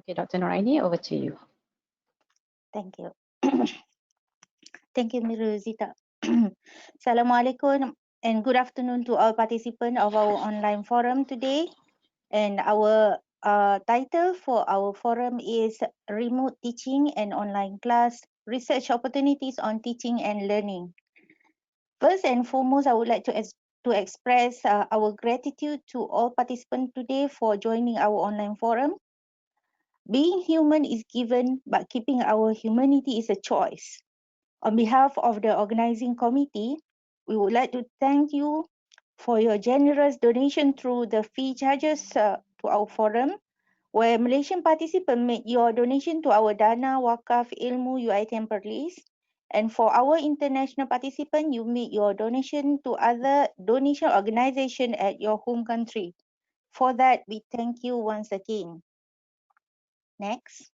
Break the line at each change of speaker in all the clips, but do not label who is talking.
Okay, Dr. Noraini, over to you.
Thank you. Thank you, Ms. Rosita. Assalamualaikum and good afternoon to all participants of our online forum today. And our title for our forum is Remote Teaching and Online Class, Research Opportunities on Teaching and Learning. First and foremost, I would like to express our gratitude to all participants today for joining our online forum. Being human is given, but keeping our humanity is a choice. On behalf of the organizing committee, we would like to thank you for your generous donation through the fee charges to our forum, where Malaysian participants made your donation to our Dana Wakaf Ilmu UiTM Perlis. And for our international participants, you made your donation to other donation organization at your home country. For that, we thank you once again. Next.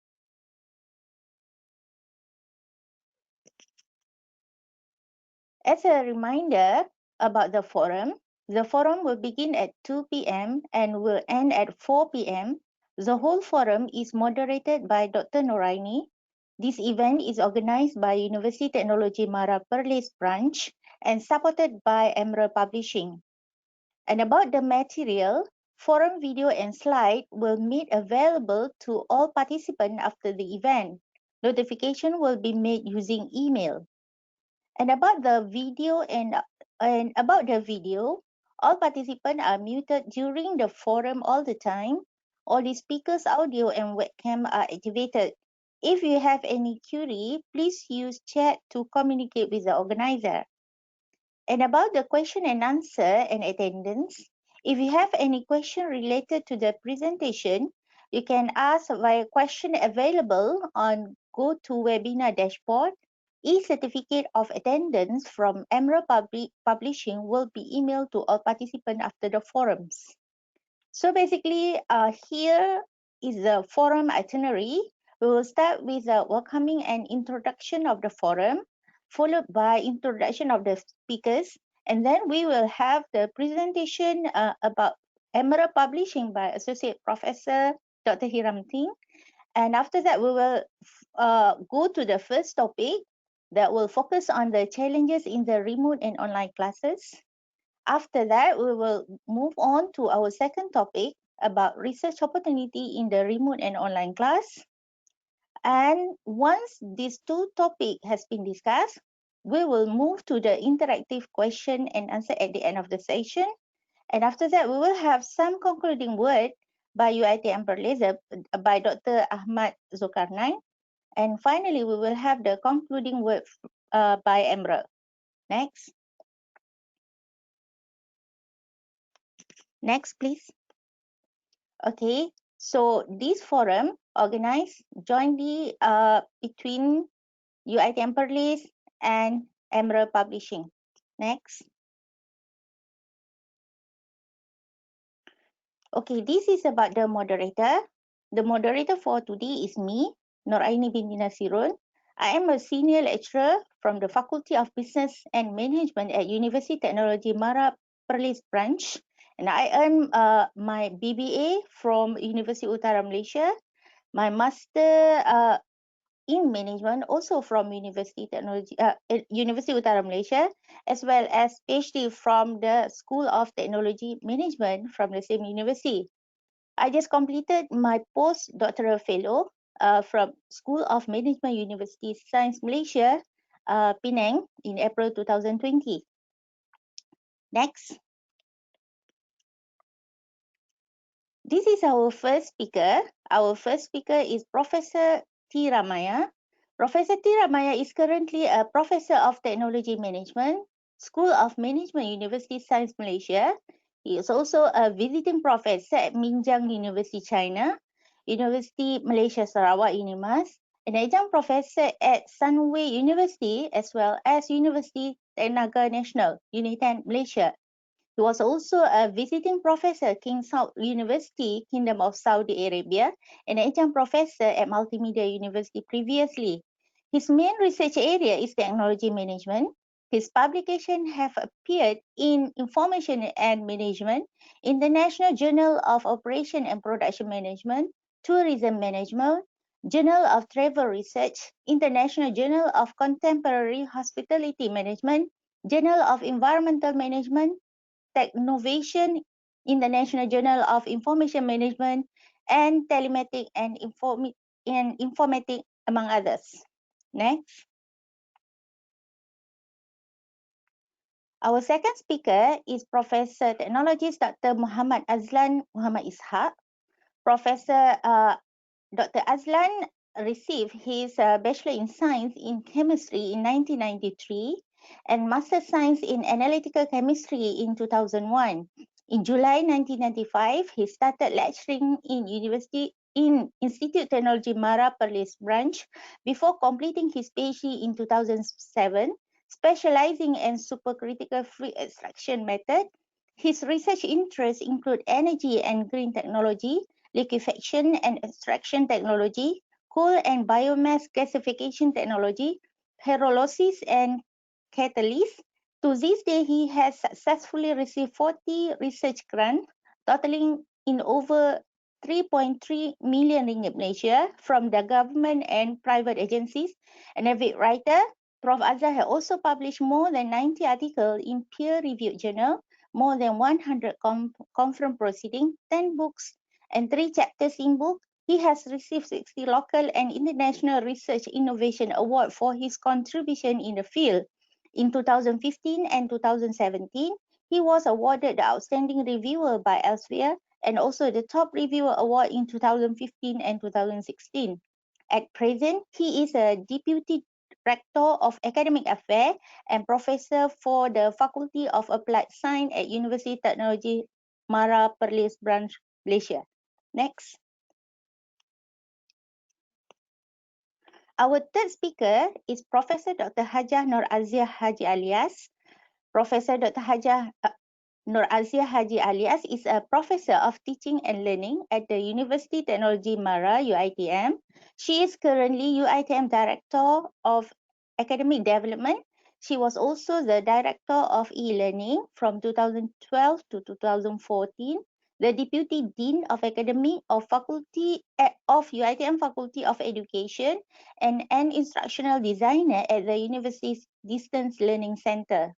As a reminder about the forum will begin at 2 p.m. and will end at 4 p.m. The whole forum is moderated by Dr. Noraini. This event is organized by University Technology Mara Perlis branch and supported by Emerald Publishing. And about the material, forum video and slide will made available to all participants after the event. Notification will be made using email. And about the video all participants are muted during the forum all the time. All the speakers' audio and webcam are activated. If you have any query, please use chat to communicate with the organizer. And about the question and answer and attendance, if you have any question related to the presentation, you can ask via question available on GoToWebinar dashboard. E-certificate of attendance from Emerald Publishing will be emailed to all participants after the forums. So basically, here is the forum itinerary. We will start with the welcoming and introduction of the forum, followed by introduction of the speakers, and then we will have the presentation about Emerald Publishing by Associate Professor Dr. Hiram Ting. And after that, we will go to the first topic that will focus on the challenges in the remote and online classes. After that, we will move on to our second topic about research opportunity in the remote and online class. And once these two topics has been discussed, we will move to the interactive question and answer at the end of the session. And after that, we will have some concluding word by UiTM Perlis by Dr. Ahmad Zulkarnain. And finally, we will have the concluding word by Emerald. Next. Next, please. Okay, so this forum organized jointly between UiTM Perlis and Emerald Publishing. Next. Okay, this is about the moderator. The moderator for today is me, Noraini Nasirun. I am a senior lecturer from the Faculty of Business and Management at University Technology Mara Perlis branch. And I earned my BBA from University Utara Malaysia, my master in management also from University Utara Malaysia, as well as PhD from the School of Technology Management from the same university. I just completed my postdoctoral fellow from School of Management University Science Malaysia, Penang in April 2020. Next. This is our first speaker. Our first speaker is Professor T Ramayana. Professor T Ramayana is currently a Professor of Technology Management, School of Management, University Science Malaysia. He is also a visiting professor at Minjiang University, China, University Malaysia Sarawak, UNIMAS, an adjunct professor at Sunway University, as well as University Tenaga Nasional, UNITEN, Malaysia. He was also a visiting professor at King Saud University, Kingdom of Saudi Arabia, and an adjunct professor at Multimedia University previously. His main research area is technology management. His publications have appeared in Information and Management, in the National Journal of Operation and Production Management, Tourism Management, Journal of Travel Research, International Journal of Contemporary Hospitality Management, Journal of Environmental Management, Technovation, International Journal of Information Management, and Telematic and Informatic, among others. Next. Our second speaker is Professor Technologist Dr. Muhammad Azlan Muhammad Ishak. Professor Dr. Aslan received his Bachelor in Science in Chemistry in 1993 and Master Science in Analytical Chemistry in 2001. In July 1995, he started lecturing in Institute Technology Mara Perlis branch before completing his PhD in 2007, specializing in supercritical fluid extraction method. His research interests include energy and green technology, liquefaction and extraction technology, coal and biomass gasification technology, pyrolysis and catalysis. To this day, he has successfully received 40 research grants, totaling in over 3.3 million ringgit Malaysia from the government and private agencies. An avid writer, Prof Aziah has also published more than 90 articles in peer-reviewed journals, more than 100 conference proceedings, 10 books, and 3 chapters in book. He has received 60 local and international research innovation award for his contribution in the field. In 2015 and 2017, he was awarded the Outstanding Reviewer by Elsevier and also the Top Reviewer Award in 2015 and 2016. At present, he is a Deputy Rector of Academic Affairs and Professor for the Faculty of Applied Science at University Technology Mara Perlis Branch, Malaysia. Next. Our third speaker is Professor Dr. Hajah Nur Aziah Haji Alias. Professor Dr. Hajah Nur Aziah Haji Alias is a Professor of Teaching and Learning at the University Technology Mara, UiTM. She is currently UiTM Director of Academic Development. She was also the Director of E-Learning from 2012 to 2014, the Deputy Dean of Academy of Faculty of UiTM Faculty of Education, and an Instructional Designer at the University's Distance Learning Center.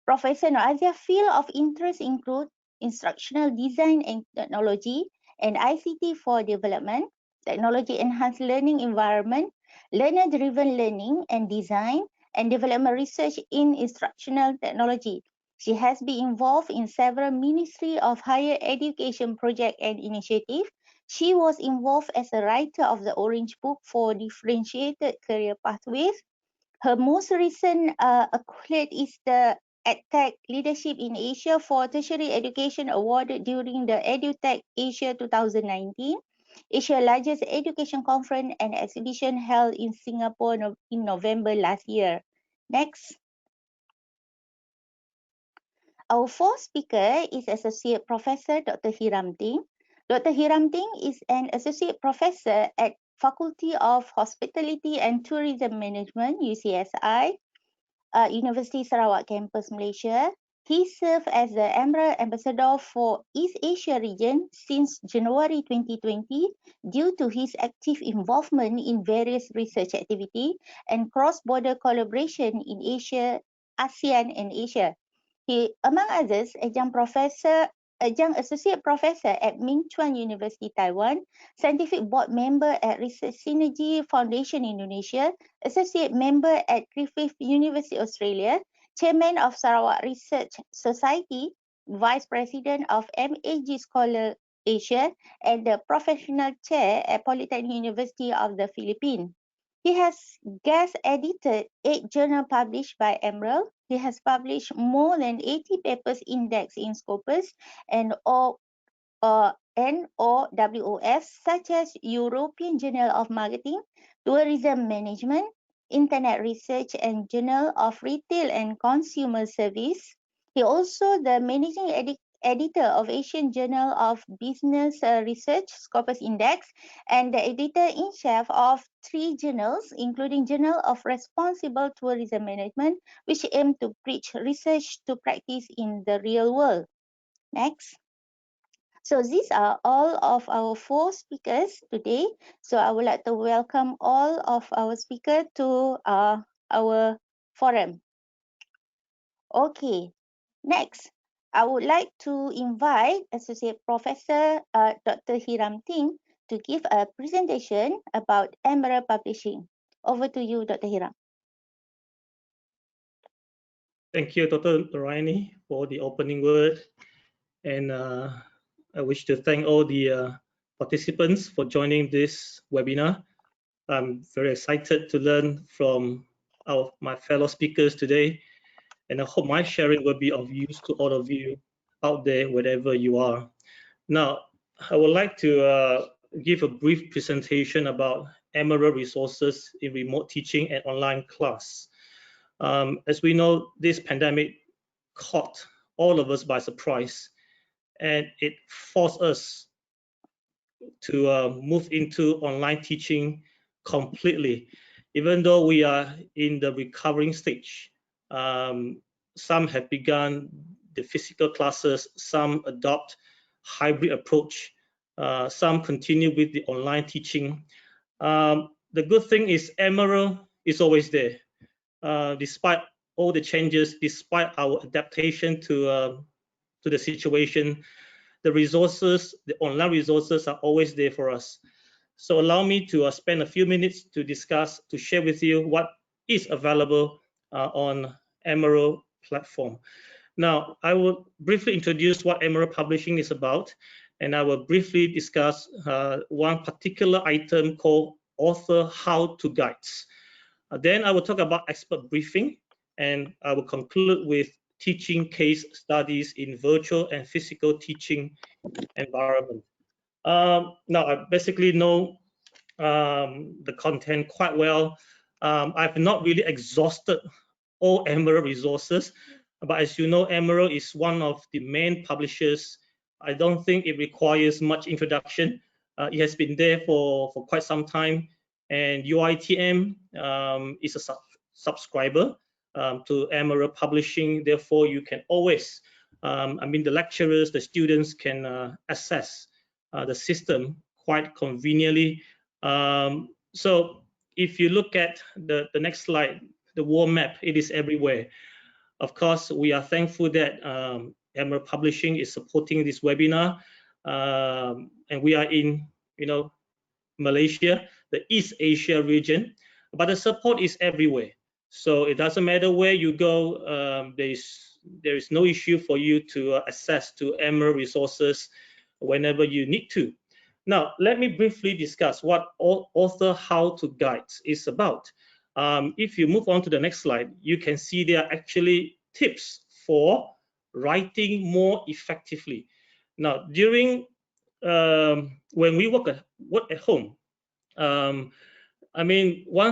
Professor Nur Aziah's field of interest include instructional design and technology and ICT for development, technology-enhanced learning environment, learner-driven learning and design, and development research in instructional technology. She has been involved in several Ministry of Higher Education projects and initiatives. She was involved as a writer of the Orange Book for Differentiated Career Pathways. Her most recent accolade is the EdTech Leadership in Asia for Tertiary Education awarded during the EduTech Asia 2019, Asia's largest education conference and exhibition held in Singapore in November last year. Next. Our fourth speaker is Associate Professor Dr. Hiram Ting. Dr. Hiram Ting is an Associate Professor at Faculty of Hospitality and Tourism Management, UCSI, University Sarawak Campus, Malaysia. He served as the Emerald Ambassador for East Asia region since January 2020 due to his active involvement in various research activities and cross-border collaboration in Asia, ASEAN and Asia. He, among others, adjunct associate professor at Ming Chuan University, Taiwan, scientific board member at Research Synergy Foundation Indonesia, associate member at Griffith University Australia, chairman of Sarawak Research Society, vice president of MAG Scholar Asia, and the professional chair at Polytechnic University of the Philippines. He has guest edited 8 journals published by Emerald. He has published more than 80 papers indexed in Scopus and NOWF, such as European Journal of Marketing, Tourism Management, Internet Research, and Journal of Retail and Consumer Service. He also the managing editor of Asian Journal of Business Research, Scopus Index, and the editor-in-chief of 3 journals, including Journal of Responsible Tourism Management, which aim to preach research to practice in the real world. Next. So these are all of our 4 speakers today. So I would like to welcome all of our speakers to our forum. Okay, next, I would like to invite Associate Professor Dr. Hiram Ting to give a presentation about Emerald Publishing. Over to you, Dr. Hiram.
Thank you, Dr. Noraini, for the opening word. And I wish to thank all the participants for joining this webinar. I'm very excited to learn from my fellow speakers today. And I hope my sharing will be of use to all of you out there, wherever you are. Now, I would like to give a brief presentation about Emerald resources in remote teaching and online class. As we know, this pandemic caught all of us by surprise, and it forced us to move into online teaching completely. Even though we are in the recovering stage, some have begun the physical classes, some adopt hybrid approach, some continue with the online teaching. The good thing is Emerald is always there. Despite all the changes, despite our adaptation to the situation, the resources, the online resources are always there for us. So allow me to spend a few minutes to discuss, to share with you what is available on Emerald platform. Now, I will briefly introduce what Emerald Publishing is about, and I will briefly discuss one particular item called Author How-To Guides. Then I will talk about expert briefing, and I will conclude with teaching case studies in virtual and physical teaching environment. Now, I basically know the content quite well. I've not really exhausted all Emerald resources, but as you know, Emerald is one of the main publishers. I don't think it requires much introduction. It has been there for quite some time, and UITM is a subscriber to Emerald Publishing. Therefore, you can always, the lecturers, the students can access the system quite conveniently. So if you look at the next slide, the world map, it is everywhere. Of course, we are thankful that Emerald Publishing is supporting this webinar, and we are in, Malaysia, the East Asia region, but the support is everywhere. So it doesn't matter where you go, there is no issue for you to access to Emerald resources whenever you need to. Now, let me briefly discuss what Author How-To Guides is about. If you move on to the next slide, you can see there are actually tips for writing more effectively. Now, during when we work at home, one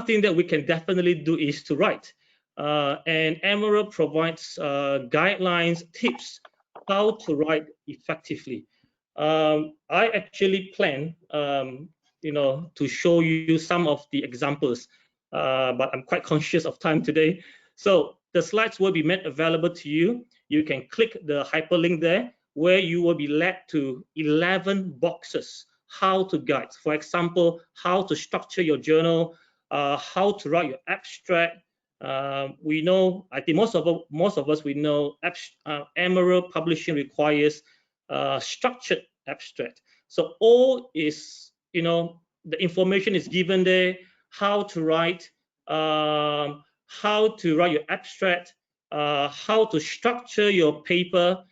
thing that we can definitely do is to write. And Emerald provides guidelines, tips, how to write effectively. I actually plan, to show you some of the examples, but I'm quite conscious of time today. So the slides will be made available to you. You can click the hyperlink there, where you will be led to 11 boxes, how to guides. For example, how to structure your journal, how to write your abstract. We know, I think most of us, we know Emerald Publishing requires structured abstract. So all is, the information is given there, how to write your abstract, how to structure your paper,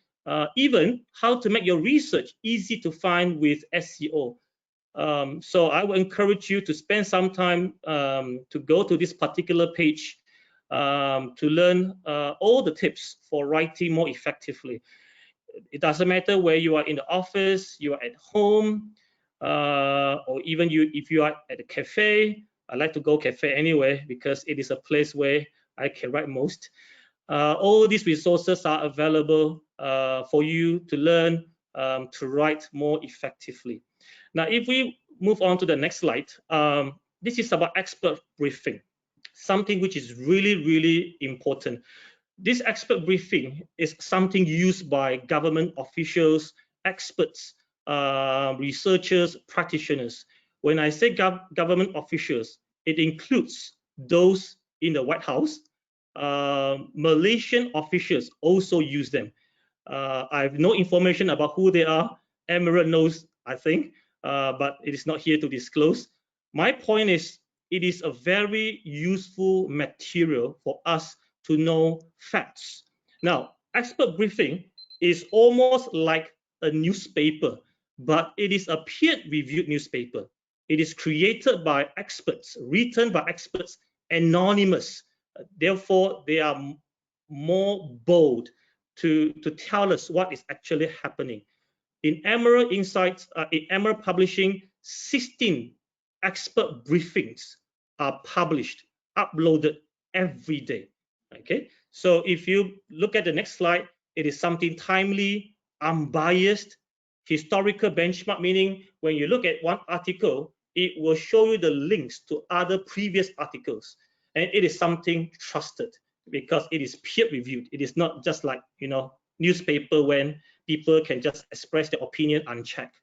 even how to make your research easy to find with SEO. So I will encourage you to spend some time to go to this particular page to learn all the tips for writing more effectively. It doesn't matter where you are in the office, you are at home, or even if you are at a cafe. I like to go cafe anyway because it is a place where I can write most. All these resources are available for you to learn to write more effectively. Now, if we move on to the next slide, this is about expert briefing, something which is really, really important. This expert briefing is something used by government officials, experts, researchers, practitioners. When I say government officials, it includes those in the White House. Malaysian officials also use them. I have no information about who they are. Emirate knows, I think, but it is not here to disclose. My point is, it is a very useful material for us to know facts. Now, expert briefing is almost like a newspaper, but it is a peer-reviewed newspaper. It is created by experts, written by experts, anonymous. Therefore, they are more bold to tell us what is actually happening. In Emerald Insights, in Emerald Publishing, 16 expert briefings are published, uploaded every day. Okay, so if you look at the next slide, it is something timely, unbiased, historical benchmark, meaning when you look at one article, it will show you the links to other previous articles, and it is something trusted because it is peer-reviewed. It is not just like, you know, newspaper when people can just express their opinion unchecked.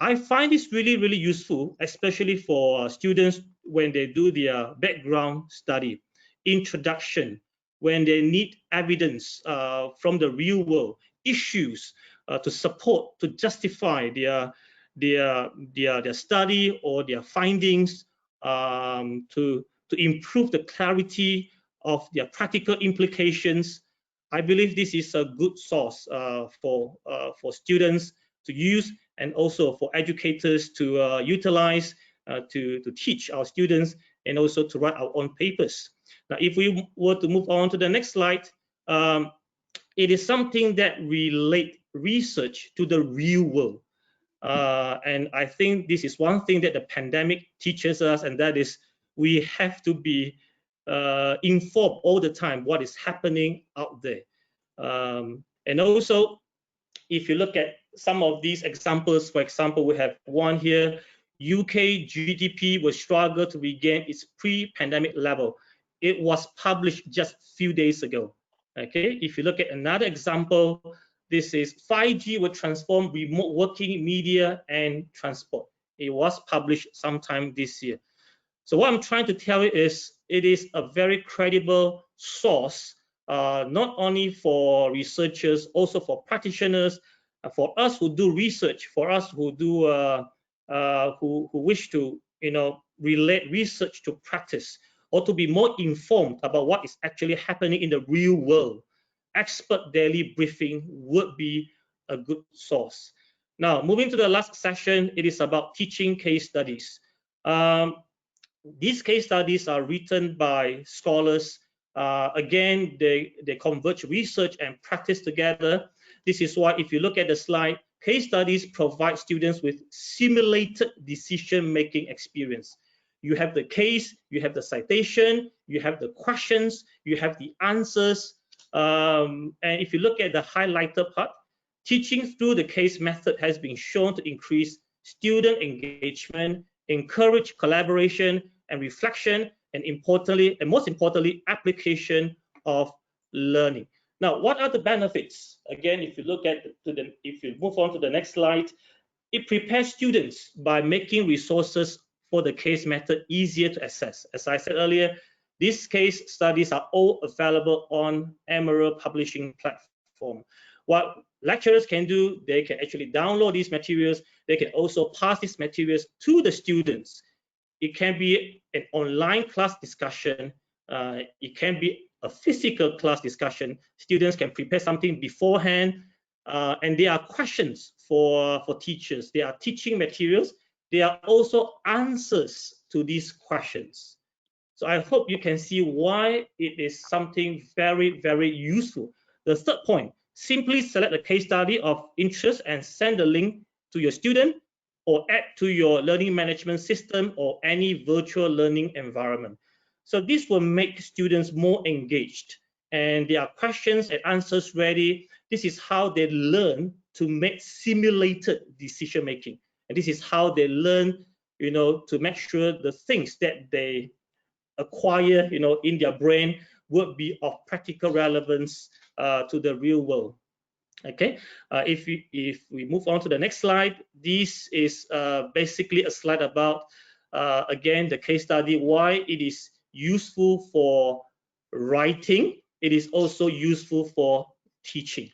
I find this really, really useful, especially for students when they do their background study, introduction, when they need evidence from the real world, issues to support, to justify their study or their findings, to improve the clarity of their practical implications. I believe this is a good source for students to use, and also for educators to utilize to teach our students, and also to write our own papers. Now, if we were to move on to the next slide, it is something that relate research to the real world. And I think this is one thing that the pandemic teaches us, and that is we have to be informed all the time what is happening out there. And also, if you look at some of these examples, for example, we have one here, UK GDP will struggle to regain its pre-pandemic level. It was published just a few days ago. Okay, if you look at another example, this is 5G will transform remote working, media, and transport. It was published sometime this year. So what I'm trying to tell you is, it is a very credible source, not only for researchers, also for practitioners, for us who do research, for us who do who wish to, you know, relate research to practice, or to be more informed about what is actually happening in the real world. Expert daily briefing would be a good source. Now, moving to the last session, it is about teaching case studies. These case studies are written by scholars. Again, they converge research and practice together. This is why, if you look at the slide, case studies provide students with simulated decision-making experience. You have the case, you have the citation, you have the questions, you have the answers. And if you look at the highlighter part, teaching through the case method has been shown to increase student engagement, encourage collaboration and reflection, and importantly, and most importantly, application of learning. Now, what are the benefits? Again, if you look at if you move on to the next slide, it prepares students by making resources for the case method easier to access. As I said earlier, these case studies are all available on Emerald Publishing platform. What lecturers can do, they can actually download these materials. They can also pass these materials to the students. It can be an online class discussion. It can be a physical class discussion. Students can prepare something beforehand, and there are questions for teachers. There are teaching materials. There are also answers to these questions. So I hope you can see why it is something very, very useful. The third point, simply select a case study of interest and send the link to your student, or add to your learning management system or any virtual learning environment. So this will make students more engaged, and there are questions and answers ready. This is how they learn to make simulated decision making, and this is how they learn, you know, to make sure the things that they acquire, you know, in their brain would be of practical relevance to the real world. Okay, if we move on to the next slide, this is basically a slide about again the case study, why it is useful for writing. It is also useful for teaching.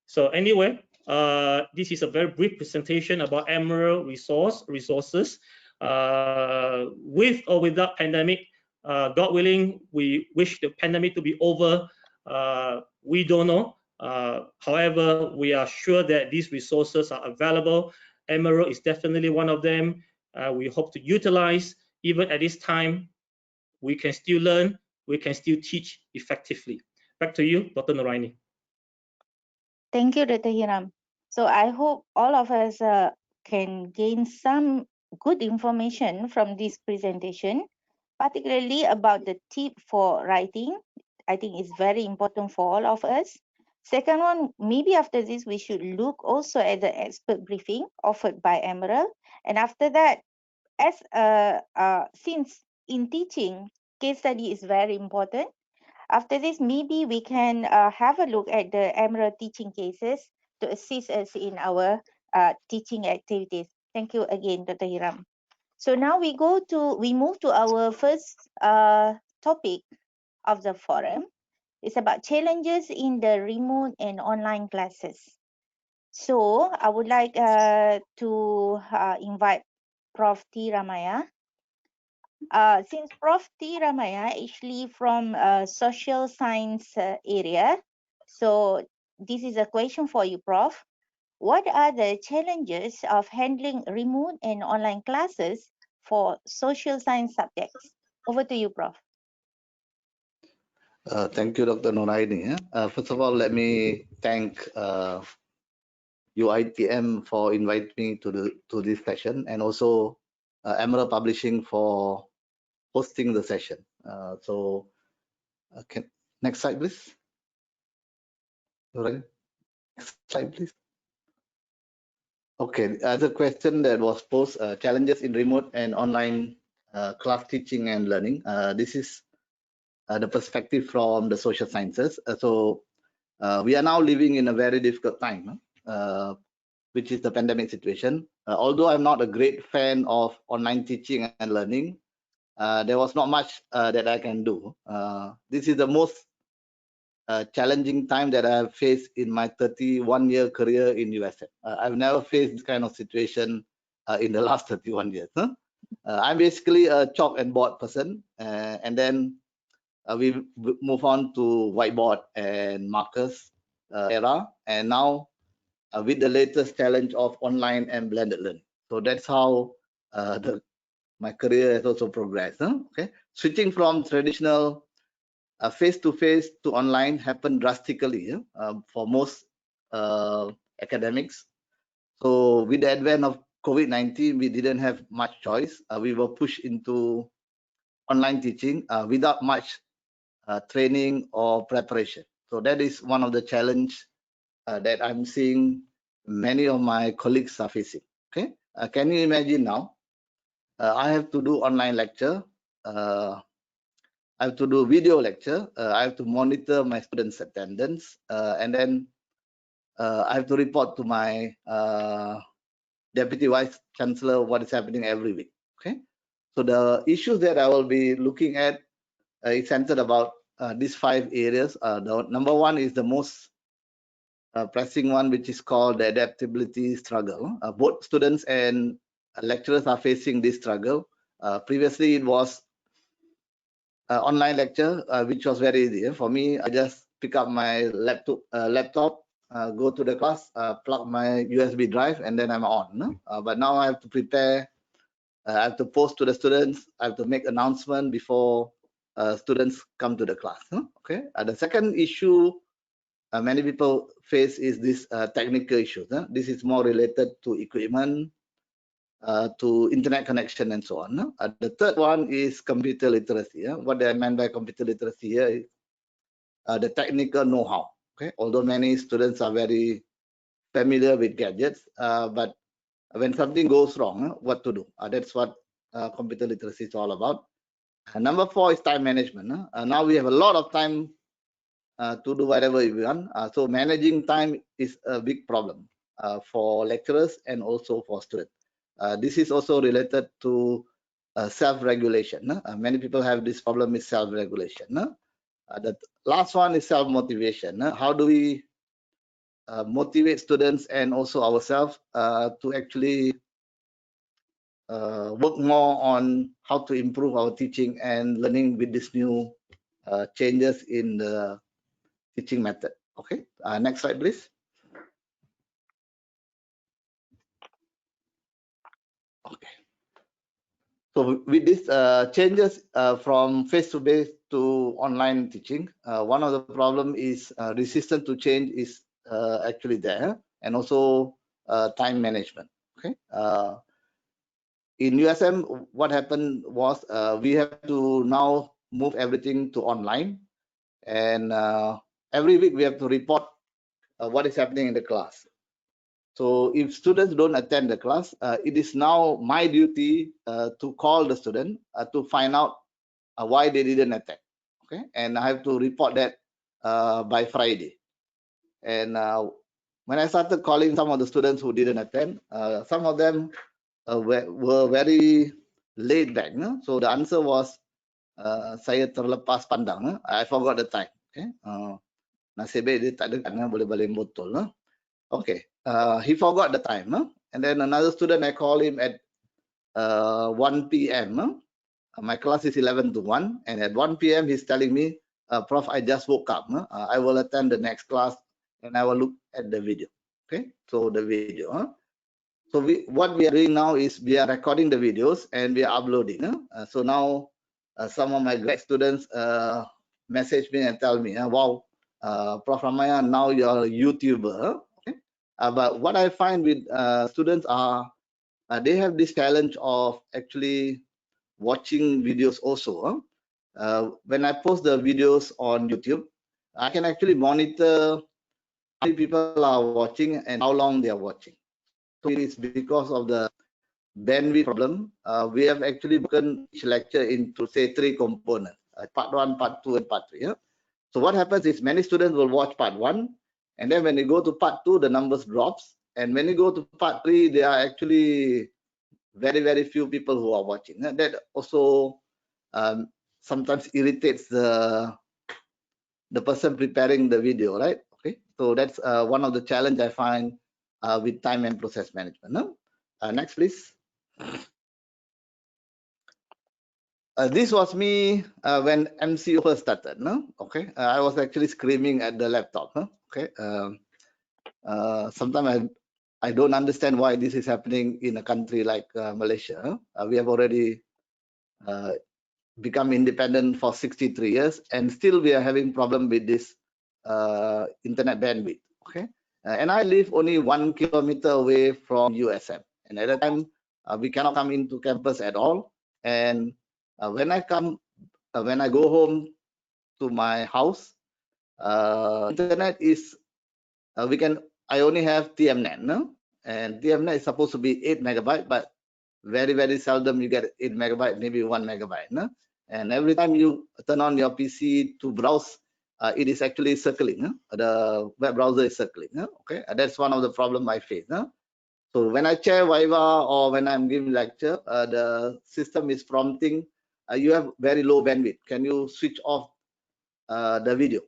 So anyway, this is a very brief presentation about Emerald resources. With or without pandemic, God willing, we wish the pandemic to be over. We don't know. However, we are sure that these resources are available. Emerald is definitely one of them. We hope to utilize. Even at this time, we can still learn, we can still teach effectively. Back to you, Dr. Noraini.
Thank you, Dr. Hiram. So I hope all of us can gain some good information from this presentation, particularly about the tip for writing. I think it's very important for all of us. Second one, maybe after this, we should look also at the expert briefing offered by Emerald. And after that, as since in teaching, case study is very important. After this, maybe we can have a look at the Emerald teaching cases to assist us in our teaching activities. Thank you again, Dr. Hiram. So now we move to our first topic of the forum. It's about challenges in the remote and online classes. So I would like to invite Prof T Ramayana. Since Prof T Ramayana actually from social science area, so this is a question for you, Prof. What are the challenges of handling remote and online classes for social science subjects? Over to you, Prof.
Thank you, Dr. Noraini. First of all, let me thank UITM for inviting me to this session, and also Emerald Publishing for hosting the session. Next slide, please. Right. Next slide, please. Okay, as a question that was posed, challenges in remote and online class teaching and learning. This is the perspective from the social sciences. We are now living in a very difficult time, which is the pandemic situation. Although I'm not a great fan of online teaching and learning, there was not much that I can do. This is the most challenging time that I have faced in my 31-year career in USA. I've never faced this kind of situation in the last 31 years. I'm basically a chalk and board person, and then we move on to whiteboard and markers era, and now with the latest challenge of online and blended learning. So that's how my career has also progressed. Okay, switching from traditional face-to-face to online happened drastically for most academics. So with the advent of COVID-19, we didn't have much choice. We were pushed into online teaching without much training or preparation. So that is one of the challenge that I'm seeing many of my colleagues are facing. Okay, can you imagine now? I have to do online lecture. I have to do video lecture. I have to monitor my students' attendance, and then I have to report to my Deputy Vice Chancellor what is happening every week. Okay, so the issues that I will be looking at is centered about these 5 areas. The number one is the most pressing one, which is called the adaptability struggle. Both students and lecturers are facing this struggle. Previously, it was online lecture, which was very easy. For me, I just pick up my laptop, go to the class, plug my USB drive, and then I'm on. But now I have to prepare. I have to post to the students. I have to make announcement before students come to the class. Okay. The second issue many people face is this technical issues. This is more related to equipment, to internet connection, and so on. The third one is computer literacy. What I meant by computer literacy here is the technical know-how. Okay, although many students are very familiar with gadgets, but when something goes wrong, what to do? That's what computer literacy is all about. Number 4 is time management. Now we have a lot of time to do whatever you want. So managing time is a big problem for lecturers and also for students. This is also related to self-regulation. Many people have this problem with self-regulation. The last one is self-motivation. How do we motivate students and also ourselves to actually work more on how to improve our teaching and learning with these new changes in the teaching method. Okay, next slide, please. Okay. So with these changes from face-to-face to online teaching, one of the problem is resistance to change is actually there, and also time management. Okay. In USM, what happened was we have to now move everything to online, and every week we have to report what is happening in the class. So if students don't attend the class, it is now my duty to call the student to find out why they didn't attend. Okay, and I have to report that by Friday. And when I started calling some of the students who didn't attend, some of them were very laid back. No? So the answer was, saya terlepas pandang. I forgot the time. Okay, nasib baik dia tak dengar, boleh balik botol. Okay, he forgot the time. And then another student, I call him at 1 p.m. My class is 11 to 1, and at 1 p.m. he's telling me, Prof, I just woke up. I will attend the next class and I will look at the video. Okay, so the video. So what we are doing now is we are recording the videos and we are uploading. So now some of my grad students message me and tell me, wow, Prof Ramayah, now you're a YouTuber. Okay? But what I find with students are they have this challenge of actually watching videos also. When I post the videos on YouTube, I can actually monitor how many people are watching and how long they are watching. So it's because of the bandwidth problem. We have actually broken each lecture into, say, 3 components: part 1, part 2, and part 3. Yeah? So what happens is many students will watch part 1, and then when they go to part 2, the numbers drops, and when you go to part 3, there are actually very, very few people who are watching. That also sometimes irritates the person preparing the video, right? Okay, so that's one of the challenge I find with time and process management. No? Next, please. This was me when MCO first started. No, okay, I was actually screaming at the laptop. No? Okay, sometimes I don't understand why this is happening in a country like Malaysia. We have already become independent for 63 years, and still we are having problem with this internet bandwidth. Okay, and I live only 1 kilometer away from USM, and at that time we cannot come into campus at all. And when I go home to my house, internet is I only have TMNet, no? And TMNet is supposed to be 8 megabyte, but very, very seldom you get 8 megabyte, maybe 1 megabyte. No? And every time you turn on your PC to browse, it is actually circling. No? The web browser is circling. No? Okay, that's one of the problems I face. No? So when I chair Viva or when I'm giving lecture, the system is prompting, you have very low bandwidth. Can you switch off the video?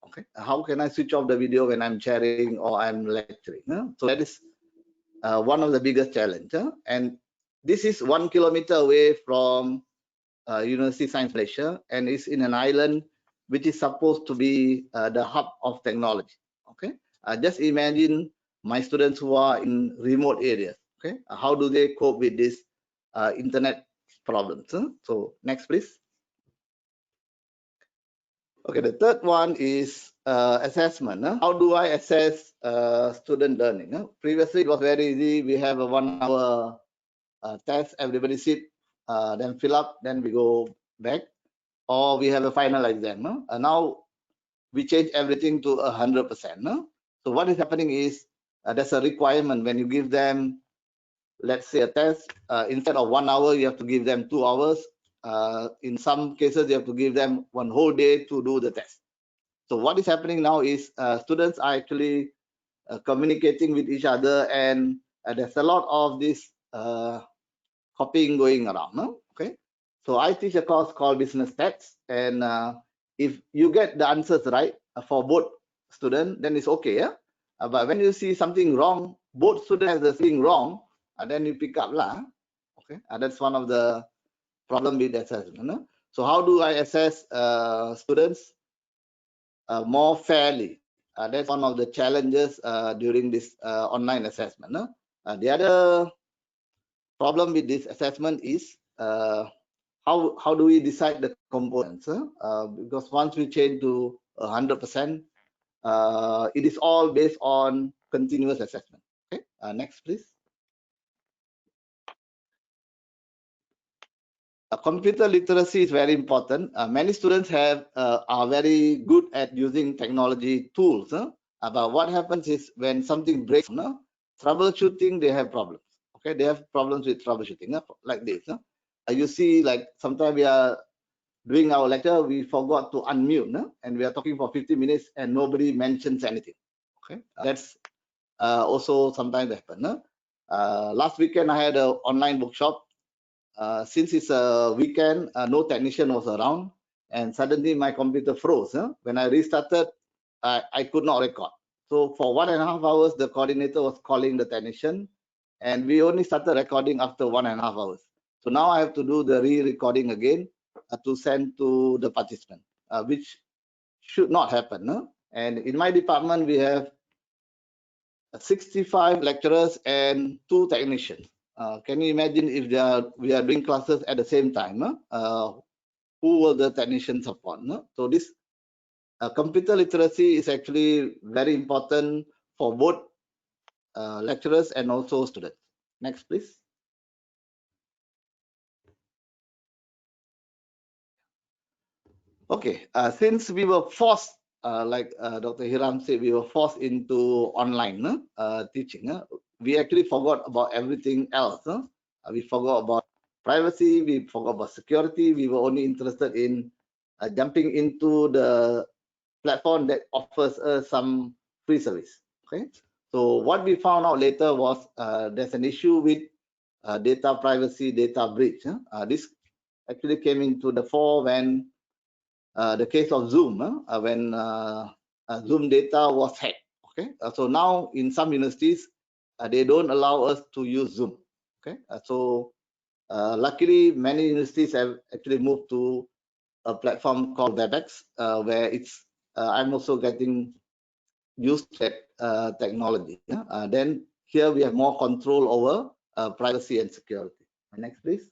Okay, how can I switch off the video when I'm chairing or I'm lecturing? No? So that is one of the biggest challenges. And this is 1 kilometer away from University Science Malaysia, and it's in an island which is supposed to be the hub of technology. Okay, just imagine my students who are in remote areas. Okay, how do they cope with this internet problems? So next, please. Okay, the third one is assessment. How do I assess student learning? Previously, it was very easy. We have a 1 hour test, everybody sit, then fill up, then we go back, or we have a final exam. No? Now we change everything to 100%. No? So what is happening is there's a requirement when you give them, let's say, a test, instead of 1 hour, you have to give them 2 hours. In some cases, you have to give them 1 whole day to do the test. So what is happening now is students are actually communicating with each other, and there's a lot of this copying going around. No? Okay. So I teach a course called Business Stats, and if you get the answers right for both students, then it's okay. Yeah. But when you see something wrong, both students have the thing wrong, then you pick up lah. Okay. That's one of the problem with assessment. No? So how do I assess students more fairly? That's one of the challenges during this online assessment. No? The other problem with this assessment is how do we decide the components? Because once we change to 100%, it is all based on continuous assessment. Okay, next please. Computer literacy is very important. Many students are very good at using technology tools. But what happens is when something breaks, troubleshooting, they have problems. Okay, they have problems with troubleshooting, like this. You see, like sometimes we are doing our lecture, we forgot to unmute, and we are talking for 50 minutes and nobody mentions anything. Okay, that's also sometimes happen. Last weekend I had an online workshop. Since it's a weekend, no technician was around, and suddenly my computer froze. When I restarted, I could not record. So for 1.5 hours, the coordinator was calling the technician, and we only started recording after 1.5 hours. So now I have to do the re-recording again to send to the participant, which should not happen. And in my department, we have 65 lecturers and 2 technicians. Can you imagine if we are doing classes at the same time? Who will the technicians support? So this computer literacy is actually very important for both lecturers and also students. Next, please. Okay, since we were forced, like Dr. Hiram said, we were forced into online teaching. We actually forgot about everything else. We forgot about privacy, we forgot about security. We were only interested in jumping into the platform that offers us some free service. Okay, so what we found out later was there's an issue with data privacy, data breach. This actually came into the fore when the case of Zoom, when Zoom data was hacked. Okay, so now in some universities they don't allow us to use Zoom. Okay, so luckily many universities have actually moved to a platform called WebEx, where it's I'm also getting used to that technology. Then here we have more control over privacy and security. Next, please.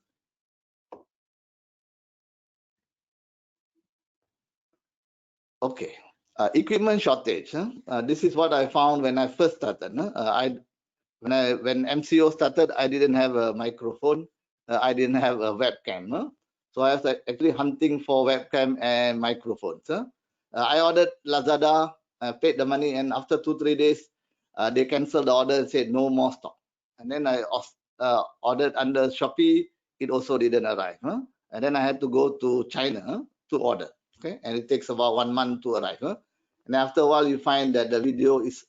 Okay, equipment shortage. This is what I found when I first started. When MCO started, I didn't have a microphone. I didn't have a webcam. So I was actually hunting for webcam and microphones. I ordered Lazada, paid the money, and after 2-3 days, they canceled the order and said no more stock. And then I ordered under Shopee. It also didn't arrive. And then I had to go to China to order. Okay, and it takes about 1 month to arrive. And after a while, you find that the video is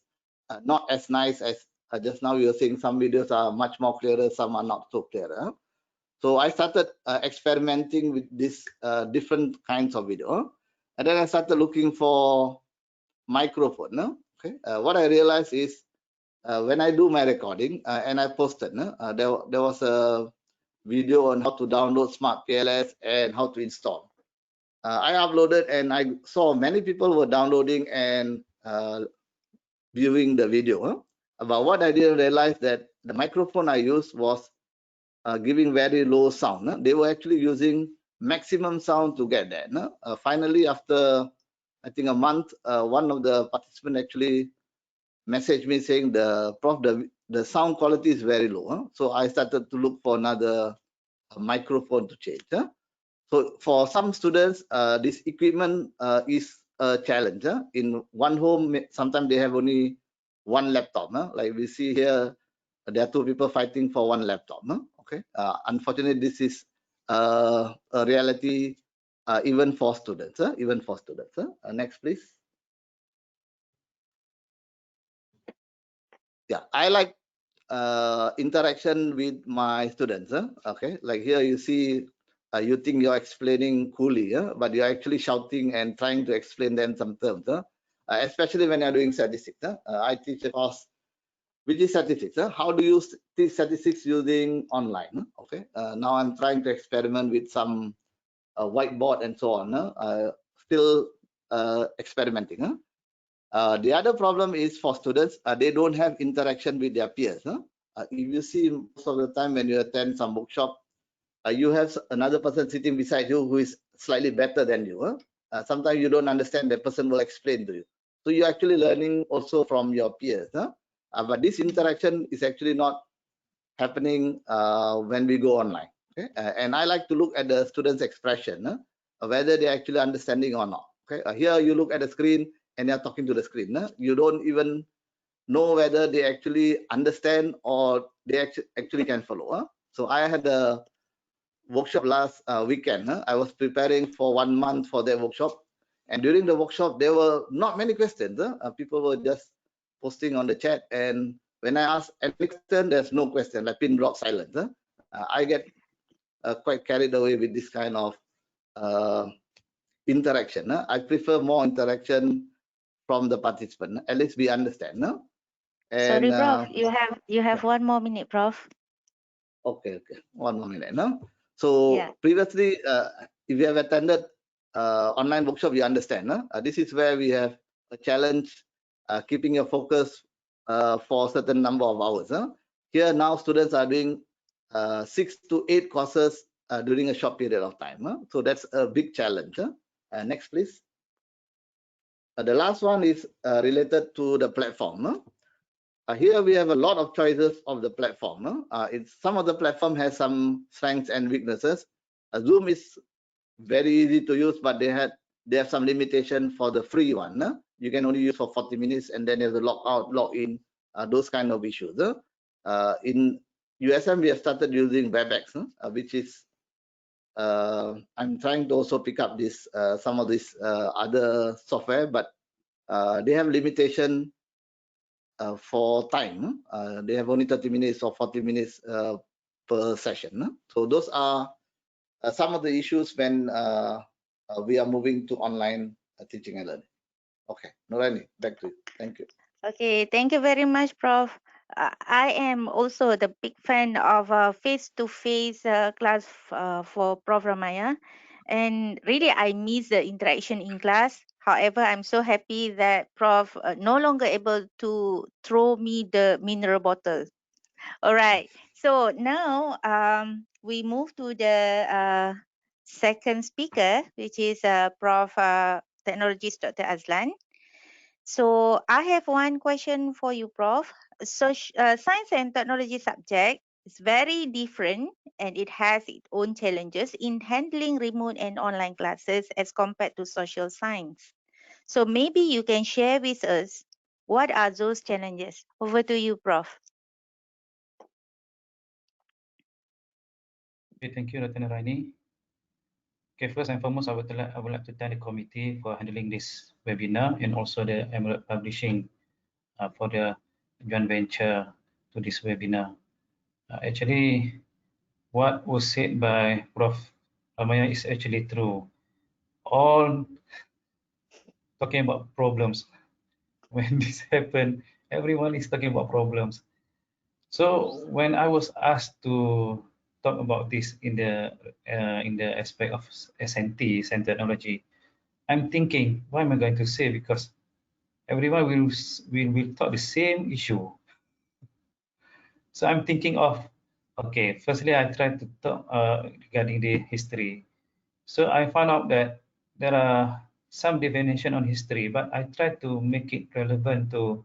not as nice as just now. You were saying some videos are much more clearer, some are not so clear. So I started experimenting with this different kinds of video, and then I started looking for microphone. Okay, what I realized is when I do my recording and I posted, there was a video on how to download Smart PLS and how to install. I uploaded and I saw many people were downloading and viewing the video. But what I didn't realize that the microphone I used was giving very low sound. They were actually using maximum sound to get that. Finally, after I think a month, one of the participants actually messaged me saying the sound quality is very low. So I started to look for another microphone to change. So for some students, this equipment is a challenge. In one home, sometimes they have only one laptop. Like we see here, there are 2 people fighting for one laptop. Okay. Unfortunately, this is a reality even for students. Next, please. Yeah, I like interaction with my students. Okay, like here you see, you think you're explaining coolly, but you're actually shouting and trying to explain them some terms. Especially when you're doing statistics. I teach a course which is statistics. How do you teach statistics using online? Okay, now I'm trying to experiment with some whiteboard and so on. Still experimenting. The other problem is for students, they don't have interaction with their peers. If you see most of the time when you attend some workshop, you have another person sitting beside you who is slightly better than you. Sometimes you don't understand, the person will explain to you. So you're actually learning also from your peers. But this interaction is actually not happening when we go online. Okay? And I like to look at the students' expression, whether they're actually understanding or not. Okay? Here you look at the screen and they're talking to the screen. You don't even know whether they actually understand or they actually can follow. So I had a workshop last weekend. I was preparing for 1 month for that workshop. And during the workshop, there were not many questions. People were just posting on the chat. And when I asked any question, there's no question, like pin drop silence. I get quite carried away with this kind of interaction. I prefer more interaction from the participant. At least we understand.
Sorry,
And
Prof. You have
yeah.
1 more minute, Prof.
Okay, 1 more minute. So
Yeah.
previously, if you have attended online workshop, you understand. This is where we have a challenge, keeping your focus for a certain number of hours. Here now, students are doing 6 to 8 courses during a short period of time. So that's a big challenge. Next, please. The last one is related to the platform. Here we have a lot of choices of the platform. Some of the platform has some strengths and weaknesses. Zoom is very easy to use, but they have some limitation for the free one. You can only use for 40 minutes, and then you have to log out, log in, those kind of issues. In USM, we have started using WebEx, which is I'm trying to also pick up this some of this other software, but they have limitation for time. They have only 30 minutes or 40 minutes per session. So those are some of the issues when we are moving to online teaching and learning. Okay, Noraini, back to you. Thank you.
Okay, thank you very much, Prof. I am also the big fan of face-to-face class for Prof Ramayah, and really I miss the interaction in class. However, I'm so happy that Prof no longer able to throw me the mineral bottle. All right, so now we move to the second speaker, which is Prof Technologist Dr Azlan. So I have one question for you, Prof. So science and technology subject is very different and it has its own challenges in handling remote and online classes as compared to social science. So maybe you can share with us what are those challenges. Over to you, Prof.
Okay, thank you, Dr. Noraini. Okay, first and foremost, I would like to thank the committee for handling this webinar and also the Emerald Publishing for the joint venture to this webinar. Actually, what was said by Prof Ramayah is actually true. All talking about problems. When this happened, everyone is talking about problems. So when I was asked to talk about this in the aspect of SNT, and technology, I'm thinking, what am I going to say? Because everyone will talk the same issue. So I'm thinking of, okay, firstly, I tried to talk regarding the history. So I found out that there are some definition on history, but I try to make it relevant to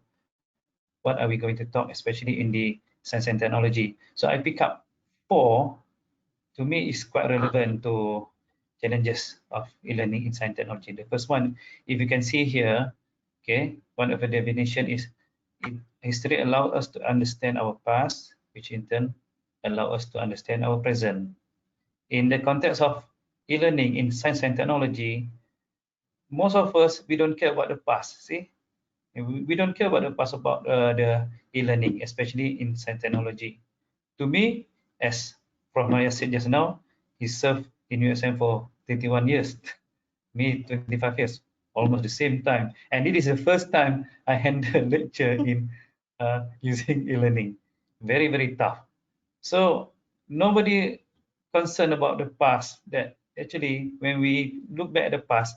what are we going to talk, especially in the science and technology. So I pick up 4, to me is quite relevant to challenges of e-learning in science and technology. The first one, if you can see here, okay, one of the definition is history allows us to understand our past, which in turn allow us to understand our present. In the context of e-learning in science and technology, most of us, we don't care about the past, see? We don't care about the past about the e-learning, especially in science technology. To me, as Prof Maya said just now, he served in USM for 21 years, me 25 years, almost the same time. And it is the first time I handle lecture in using e-learning. Very, very tough. So nobody concerned about the past. That actually, when we look back at the past,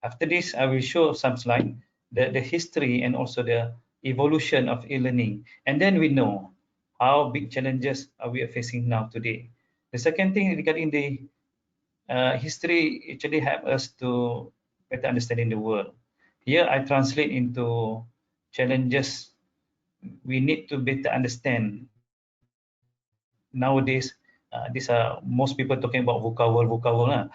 after this, I will show some slide, the history and also the evolution of e-learning. And then we know how big challenges are we facing now today. The second thing regarding the history actually help us to better understanding the world. Here I translate into challenges we need to better understand. Nowadays, these are most people talking about VUCA lah.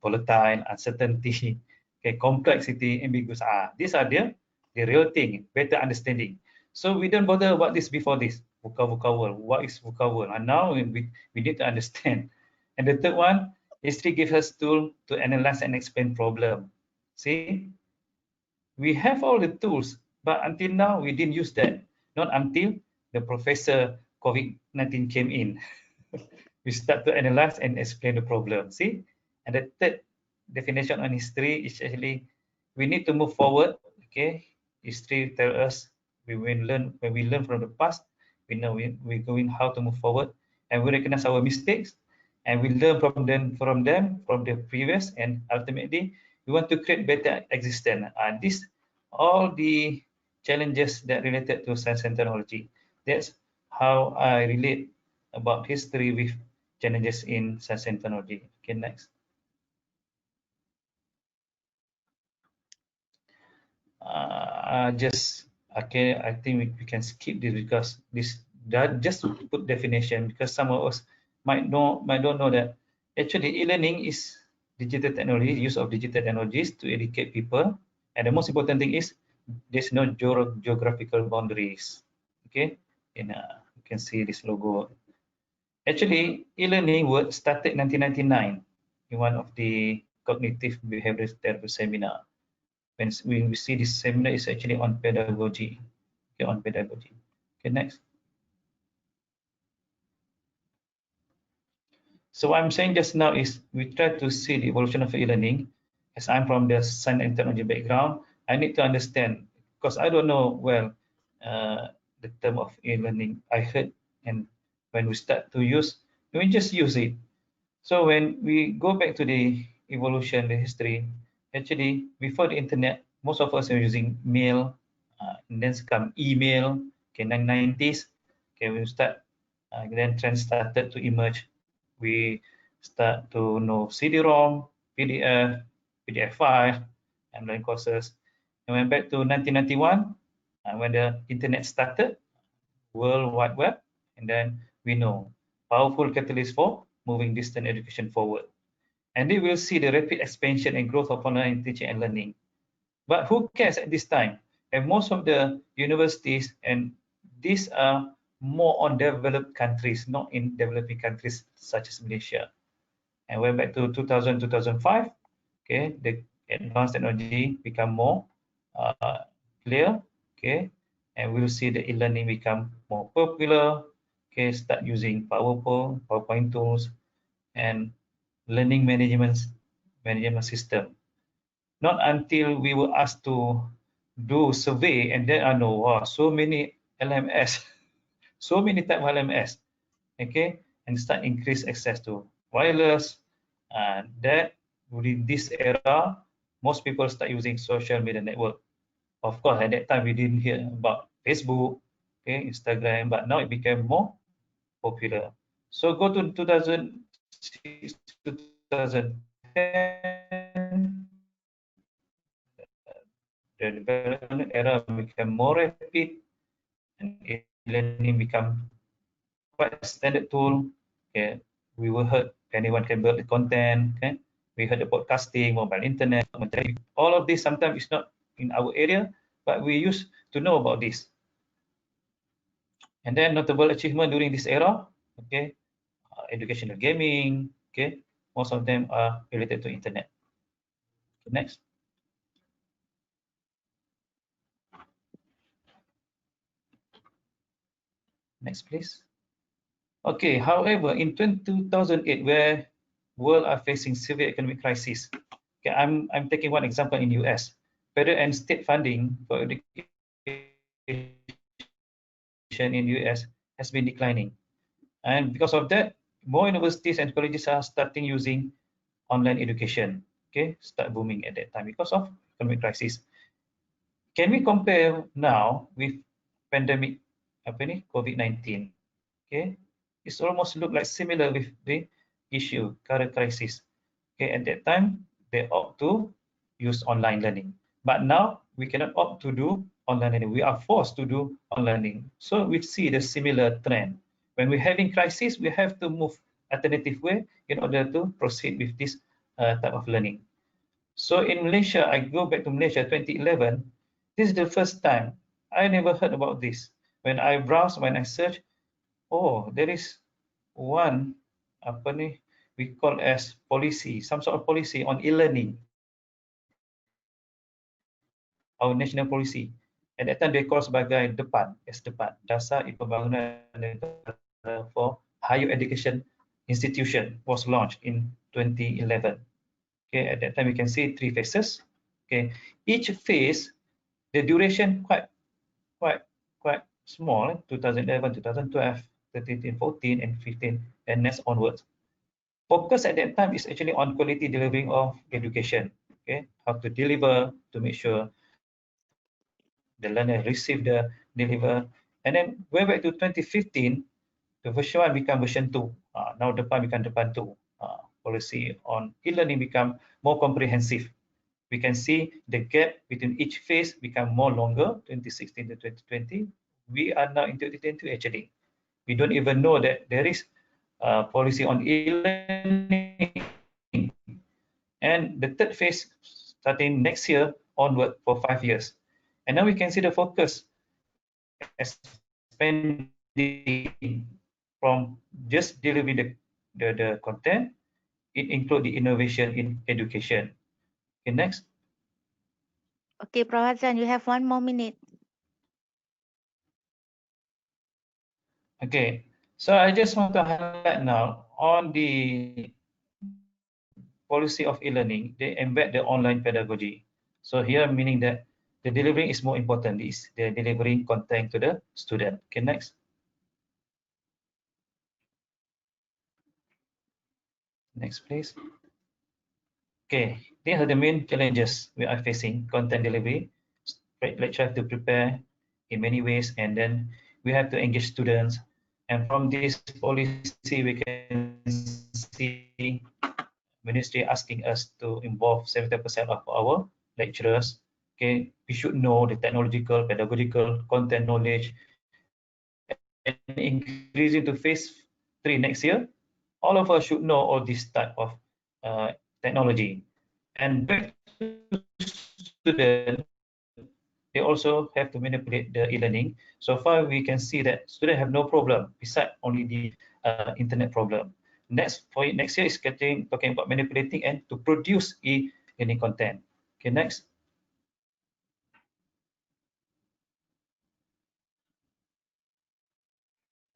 Volatile, uncertainty, okay, complexity, ambiguous. These are the real thing, better understanding. So we don't bother about this before this. VUCA world. What is VUCA world? And now we need to understand. And the third one, history gives us tool to analyze and explain problem. See, we have all the tools, but until now we didn't use that. Not until the professor COVID-19 came in. We start to analyze and explain the problem. See, and the third definition on history is actually we need to move forward. Okay, history tells us when we learn from the past, we know we're going how to move forward, and we recognize our mistakes, and we learn from the previous, and ultimately we want to create better existence. And this all the challenges that related to science and technology. That's how I relate about history with challenges in science and technology. Okay, next. Okay, I think we can skip this because this that just put definition because some of us might don't know that actually e-learning is digital technology, use of digital technologies to educate people, and the most important thing is there's no geographical boundaries. Okay, and you can see this logo. Actually, e-learning word started 1999 in one of the cognitive behavioral therapy seminar. When we see this seminar is actually on pedagogy. Okay, on pedagogy. Okay, next. So what I'm saying just now is we try to see the evolution of e-learning. As I'm from the science and technology background, I need to understand because I don't know well the term of e-learning. I heard, and when we start to use, we just use it. So when we go back to the evolution, the history, actually before the internet, most of us are using mail, and then come email. Okay, 1990s. Okay, we start, then trends started to emerge. We start to know CD-ROM, PDF, PDF file, online courses. And went back to 1991, when the internet started, World Wide Web, and then we know powerful catalyst for moving distance education forward. And we will see the rapid expansion and growth of online teaching and learning. But who cares at this time? And most of the universities, and these are more on developed countries, not in developing countries such as Malaysia. And went back to 2000, 2005, okay, the advanced technology become more clear, okay, and we'll see the e-learning become more popular, okay, start using PowerPoint tools, and learning management system. Not until we were asked to do survey, and then I know, wow, so many LMS, so many type of LMS, okay, and start increase access to wireless, and that within this era, most people start using social media network. Of course, at that time we didn't hear about Facebook, okay, Instagram, but now it became more popular. So go to 2006, 2010, the development era became more rapid, and e-learning become quite a standard tool. Okay, we will heard anyone can build the content. Okay, we heard the podcasting, mobile internet, all of this sometimes is not in our area, but we used to know about this. And then notable achievement during this era, okay, educational gaming, okay, most of them are related to internet. Okay, next. Next, please. Okay, however, in 2008, where world are facing severe economic crisis, okay, I'm taking one example in US. Federal and state funding for education in US has been declining. And because of that, more universities and colleges are starting using online education. Okay, start booming at that time because of economic crisis. Can we compare now with pandemic COVID-19? Okay, it's almost look like similar with the issue current crisis. Okay, at that time they opt to use online learning, but now we cannot opt to do online learning. We are forced to do online learning. So we see the similar trend. When we're having crisis, we have to move alternative way in order to proceed with this type of learning. So in Malaysia, I go back to Malaysia 2011. This is the first time I never heard about this. When I browse, when I search, oh, there is one we call as policy, some sort of policy on e-learning, our national policy. At that time, they call sebagai DEPAN, DEPAN, Dasar Pembangunan Negara for Higher Education Institution, was launched in 2011. Okay, at that time we can see 3 phases. Okay, each phase, the duration quite small, 2011, 2012, 13, 14, and 15, and next onwards. Focus at that time is actually on quality delivering of education. Okay, how to deliver, to make sure the learner receive the deliver. And then way back to 2015, the version 1 become version 2. Now depan become depan 2. Policy on e-learning become more comprehensive. We can see the gap between each phase become more longer, 2016 to 2020. We are now in 2022 actually. We don't even know that there is a policy on e-learning. And the third phase starting next year onward for 5 years. And now we can see the focus expanding from just delivering the content. It includes the innovation in education. Okay, next.
Okay, Prof Azlan, you have 1 more minute.
Okay, so I just want to highlight now on the policy of e-learning, they embed the online pedagogy. So here meaning that the delivering is more important, is the delivering content to the student. Okay, next. Next, please. Okay, these are the main challenges we are facing, content delivery. Lecturer have to prepare in many ways, and then we have to engage students. And from this policy, we can see ministry asking us to involve 70% of our lecturers. Okay, we should know the technological, pedagogical, content knowledge, and increasing to phase 3 next year. All of us should know all this type of technology. And back to students, they also have to manipulate the e-learning. So far, we can see that students have no problem beside only the internet problem. Next year is talking about manipulating and to produce e-learning content. Okay, next.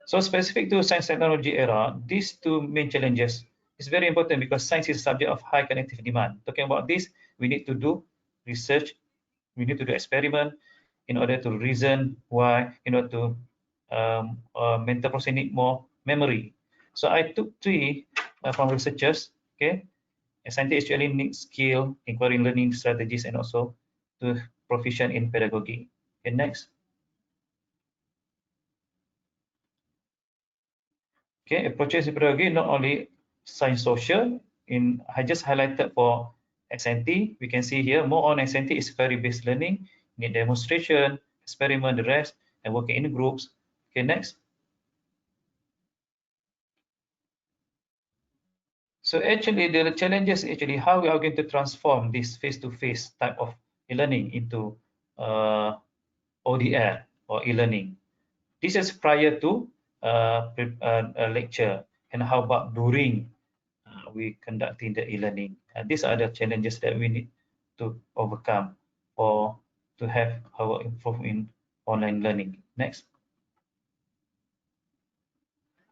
So specific to science technology era, these 2 main challenges is very important because science is a subject of high cognitive demand. Talking about this, we need to do research, we need to do experiment in order to reason why, in order to mental process need more memory. So I took 3 from researchers. Okay, a scientist actually needs skill, inquiry learning strategies, and also to proficient in pedagogy. Okay, next. Okay, approaches in pedagogy not only science social. I just highlighted for XNT. We can see here more on XNT is theory-based learning, need demonstration, experiment, the rest, and working in groups. Okay, next. So actually, the challenges actually how we are going to transform this face-to-face type of e-learning into ODR or e-learning. This is prior to a lecture, and how about during we conducting the e-learning. These are the challenges that we need to overcome or to have our improvement in online learning. Next.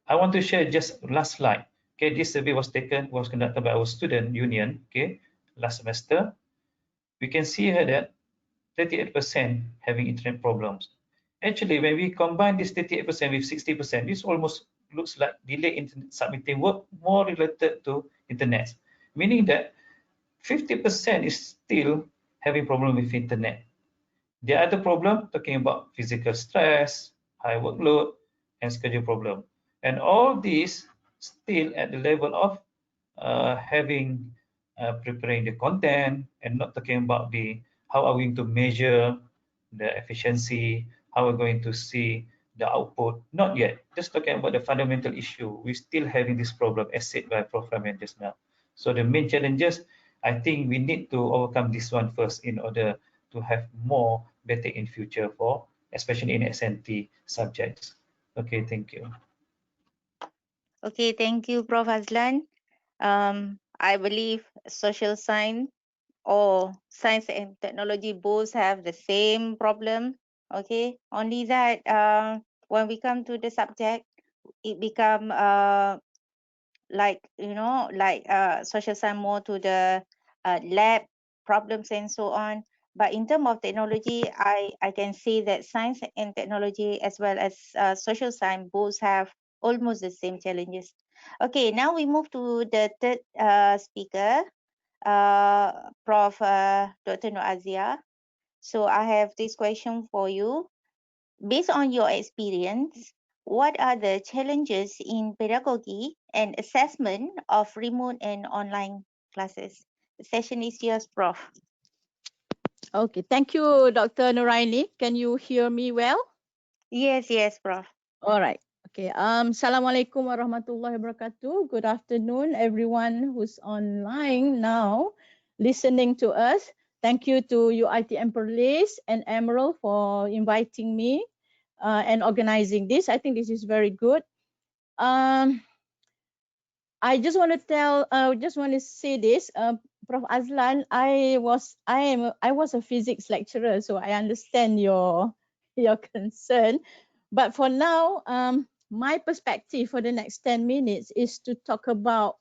I want to share just last slide. Okay, this survey was conducted by our student union. Okay, last semester. We can see here that 38% having internet problems. Actually, when we combine this 38% with 60%, this almost looks like delay in submitting work more related to internet, meaning that 50% is still having problem with internet. The other problem talking about physical stress, high workload, and schedule problem. And all these still at the level of having preparing the content and not talking about the how are we going to measure the efficiency, how we're going to see the output. Not yet. Just talking about the fundamental issue. We're still having this problem as said by Prof Ramayana just now. So the main challenges, I think we need to overcome this one first in order to have more better in future for especially in SNT subjects. Okay, thank you.
Okay, thank you, Prof. Azlan. I believe social science or science and technology both have the same problem. Okay, only that when we come to the subject, it become like social science more to the lab problems and so on. But in terms of technology, I can say that science and technology as well as social science both have almost the same challenges. Okay, now we move to the third speaker, Prof. Dr. Nur Aziah. So I have this question for you. Based on your experience, what are the challenges in pedagogy and assessment of remote and online classes? The session is yours, Prof.
Okay, thank you, Dr. Noraini. Can you hear me well?
Yes, Prof.
All right. Okay. Assalamualaikum warahmatullahi wabarakatuh. Good afternoon, everyone who's online now listening to us. Thank you to UiTM Perlis and Emerald for inviting me and organizing this. I think this is very good. I just want to say this, Prof. Aslan. I was a physics lecturer, so I understand your concern. But for now, my perspective for the next 10 minutes is to talk about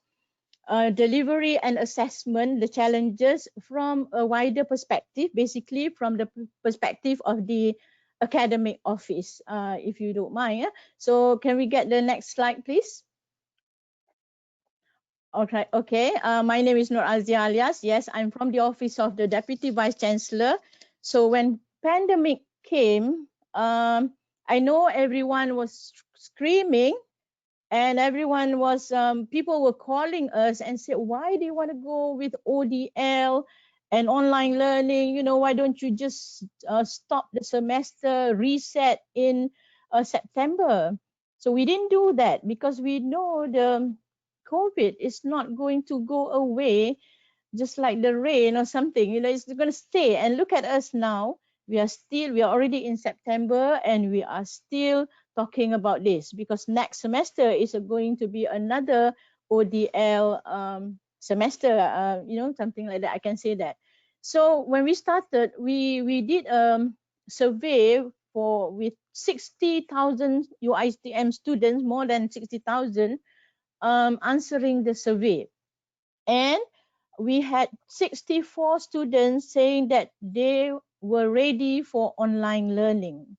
delivery and assessment, the challenges from a wider perspective, basically from the perspective of the academic office, if you don't mind. Yeah? So can we get the next slide, please? Okay. My name is Nur Aziah Alias. Yes, I'm from the office of the Deputy Vice Chancellor. So when pandemic came, I know everyone was screaming and everyone was, people were calling us and said, why do you want to go with ODL and online learning? You know, why don't you just stop the semester, reset in September? So we didn't do that because we know the COVID is not going to go away just like the rain or something. You know, it's going to stay. And look at us now. We are already in September and we are still talking about this because next semester is going to be another ODL semester, you know, something like that. I can say that. So when we started, we did a survey with 60,000 UiTM students, more than 60,000 answering the survey. And we had 64 students saying that they were ready for online learning,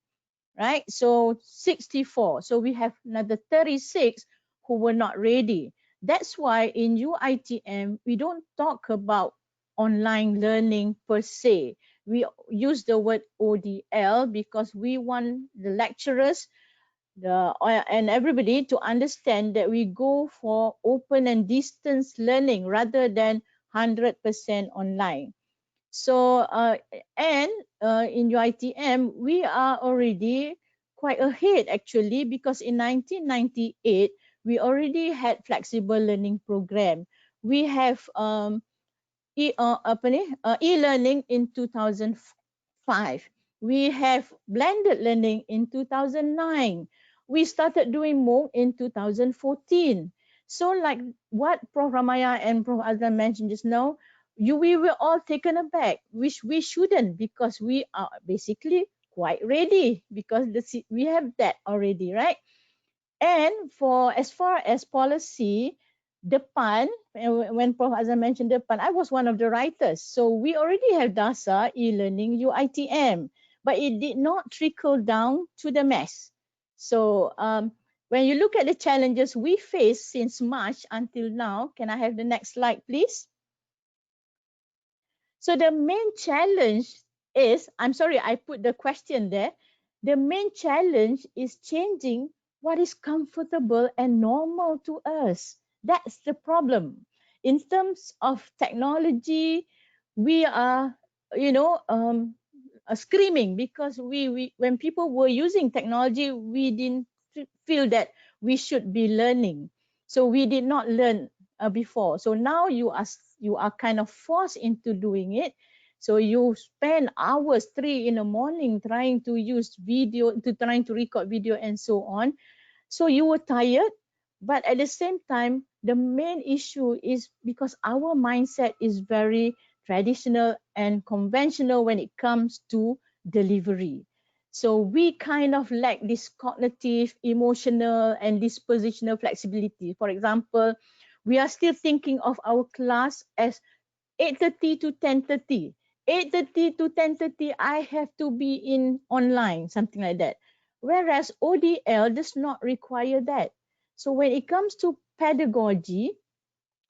right? So 64. So we have another 36 who were not ready. That's why in UiTM, we don't talk about online learning per se. We use the word ODL because we want the lecturers and everybody to understand that we go for open and distance learning rather than 100% online. So in UiTM, we are already quite ahead actually because in 1998, we already had flexible learning program. We have e-learning in 2005. We have blended learning in 2009. We started doing Mohd in 2014. So like what Prof Ramayah and Prof Azlan mentioned just now, we were all taken aback, which we shouldn't because we are basically quite ready because we have that already, right? And for as far as policy, depan, when Prof Azlan mentioned depan, I was one of the writers. So we already have DASA, e-learning, UITM, but it did not trickle down to the mass. So when you look at the challenges we face since March until now, can I have the next slide, please? So the main challenge is, I'm sorry, I put the question there. The main challenge is changing what is comfortable and normal to us. That's the problem. In terms of technology, we are, screaming because when people were using technology, we didn't feel that we should be learning. So we did not learn before. So now you are kind of forced into doing it. So you spend hours, 3 in the morning, trying to use video, trying to record video and so on. So you were tired, but at the same time, the main issue is because our mindset is very traditional and conventional when it comes to delivery. So we kind of lack this cognitive, emotional, and dispositional flexibility. For example, we are still thinking of our class as 8:30 to 10:30. 8:30 to 10:30, I have to be in online, something like that. Whereas ODL does not require that. So when it comes to pedagogy,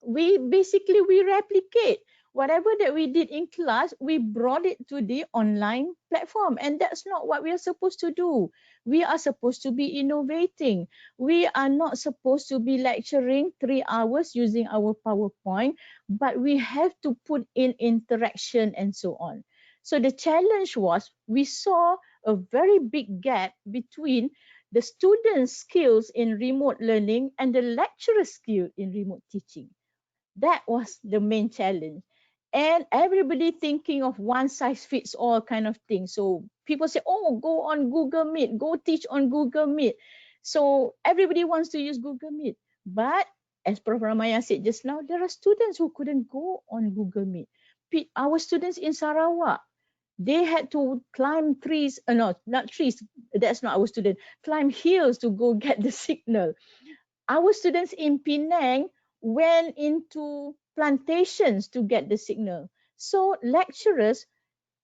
we replicate whatever that we did in class, we brought it to the online platform, and that's not what we are supposed to do. We are supposed to be innovating. We are not supposed to be lecturing 3 hours using our PowerPoint, but we have to put in interaction and so on. So the challenge was, we saw a very big gap between the students' skills in remote learning and the lecturer's skill in remote teaching. That was the main challenge. And everybody thinking of one size fits all kind of thing. So people say, oh, go on Google Meet, go teach on Google Meet. So everybody wants to use Google Meet. But as Prof Ramayah said just now, there are students who couldn't go on Google Meet. Our students in Sarawak, they had to climb trees, no, not trees, that's not our student, climb hills to go get the signal. Our students in Penang went into plantations to get the signal. So lecturers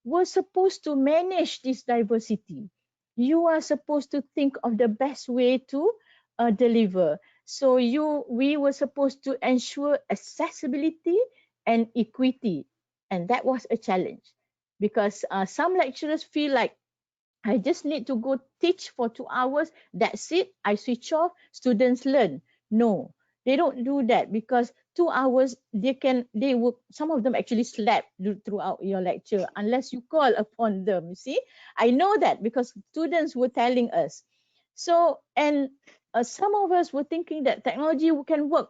were supposed to manage this diversity. You are supposed to think of the best way to deliver. So we were supposed to ensure accessibility and equity. And that was a challenge because some lecturers feel like, I just need to go teach for 2 hours. That's it. I switch off. Students learn. No, they don't do that because 2 hours, some of them actually slept throughout your lecture unless you call upon them. You see, I know that because students were telling us. So, and some of us were thinking that technology can work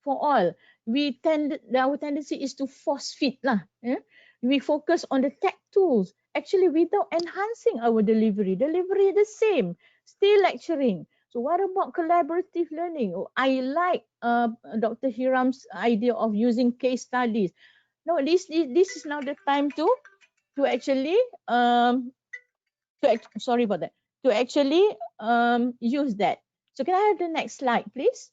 for all. Our tendency is to force fit lah. We focus on the tech tools, actually without enhancing our delivery. Delivery the same, still lecturing. So what about collaborative learning? I like Dr. Hiram's idea of using case studies. No, this is now the time to actually sorry about that. To actually use that. So can I have the next slide, please?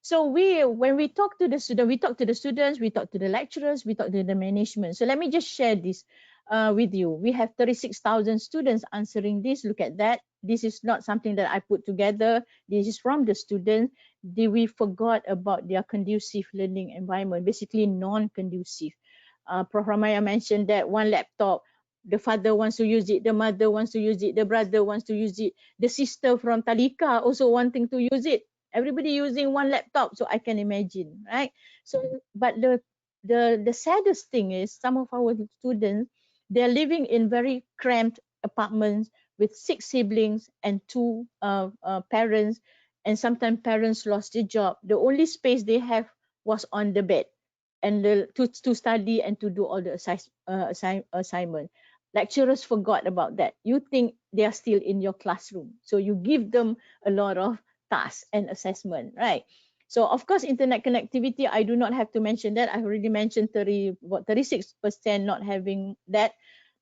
So when we talk to the student, we talk to the students, we talk to the lecturers, we talk to the management. So let me just share this with you. We have 36,000 students answering this. Look at that. This is not something that I put together. This is from the students. We forgot about their conducive learning environment, basically non-conducive. Prof Ramayah mentioned that one laptop, the father wants to use it, the mother wants to use it, the brother wants to use it, the sister from Talika also wanting to use it. Everybody using one laptop, so I can imagine, right? So, but the saddest thing is some of our students, they're living in very cramped apartments with 6 siblings and 2 parents, and sometimes parents lost their job. The only space they have was on the bed, and to study and to do all the assignment. Lecturers forgot about that. You think they are still in your classroom, so you give them a lot of tasks and assessment, right? So of course, internet connectivity, I do not have to mention that. I've already mentioned 36% not having that.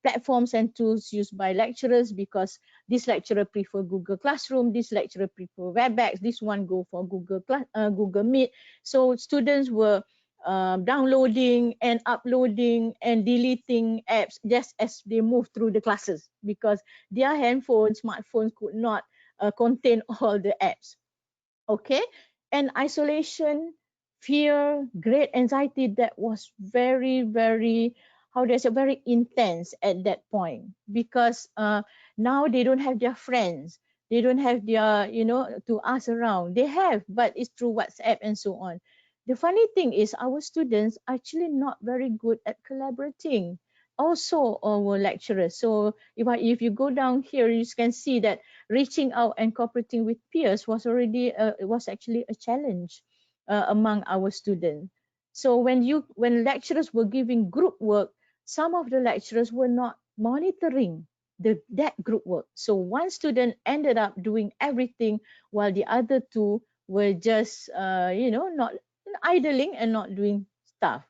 platforms and tools used by lecturers, because this lecturer prefer Google Classroom, this lecturer prefer WebEx, this one go for Google Meet. So students were downloading and uploading and deleting apps just as they move through the classes, because their smartphones could not contain all the apps. Okay, and isolation, fear, great anxiety, that was very, very, how do I say, very intense at that point, because now they don't have their friends, they don't have their, to ask around. They have, but it's through WhatsApp and so on. The funny thing is our students actually not very good at collaborating. Also our lecturers. So if you go down here, you can see that reaching out and cooperating with peers was actually a challenge among our students. So when lecturers were giving group work, some of the lecturers were not monitoring that group work. So one student ended up doing everything while the other two were just not idling and not doing stuff.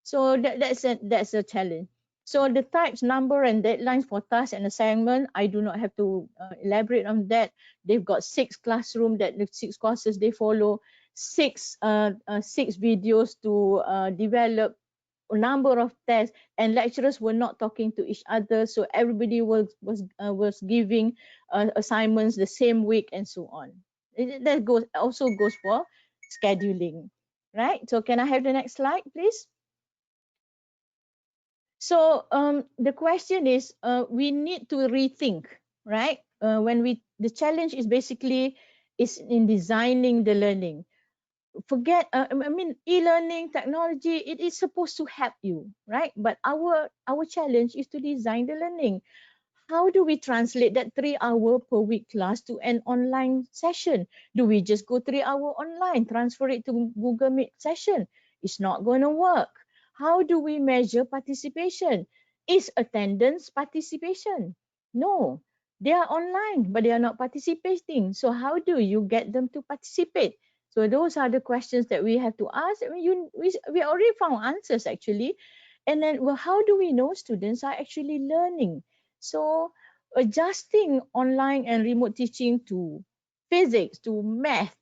So that's a challenge. So the types, number, and deadlines for tasks and assignment, I do not have to elaborate on that. They've got 6 classrooms, that the 6 courses they follow, 6 videos to develop a number of tests, and lecturers were not talking to each other. So everybody was giving assignments the same week and so on. That also goes for scheduling, right? So can I have the next slide, please? So the question is, we need to rethink, right? The challenge is basically in designing the learning. E-learning technology, it is supposed to help you, right? But our challenge is to design the learning. How do we translate that 3-hour per week class to an online session? Do we just go 3-hour online, transfer it to Google Meet session? It's not going to work. How do we measure participation? Is attendance participation? No, they are online, but they are not participating. So how do you get them to participate? So those are the questions that we have to ask. We already found answers actually. And then, well, how do we know students are actually learning? So adjusting online and remote teaching to physics, to math,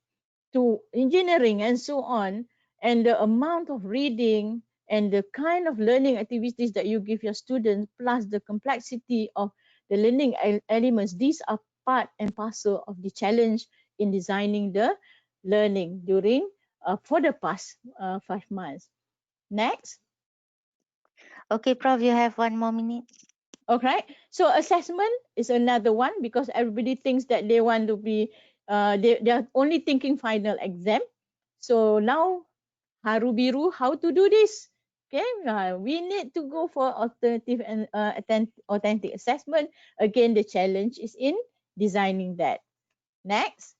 to engineering and so on, and the amount of reading and the kind of learning activities that you give your students, plus the complexity of the learning elements, these are part and parcel of the challenge in designing the learning during for the past 5 months. Next.
Okay, Prof, you have 1 more minute.
Okay, so assessment is another one, because everybody thinks that they want to be, they are only thinking final exam. So now, haru biru, how to do this? Okay, we need to go for alternative and authentic assessment. Again, the challenge is in designing that. Next.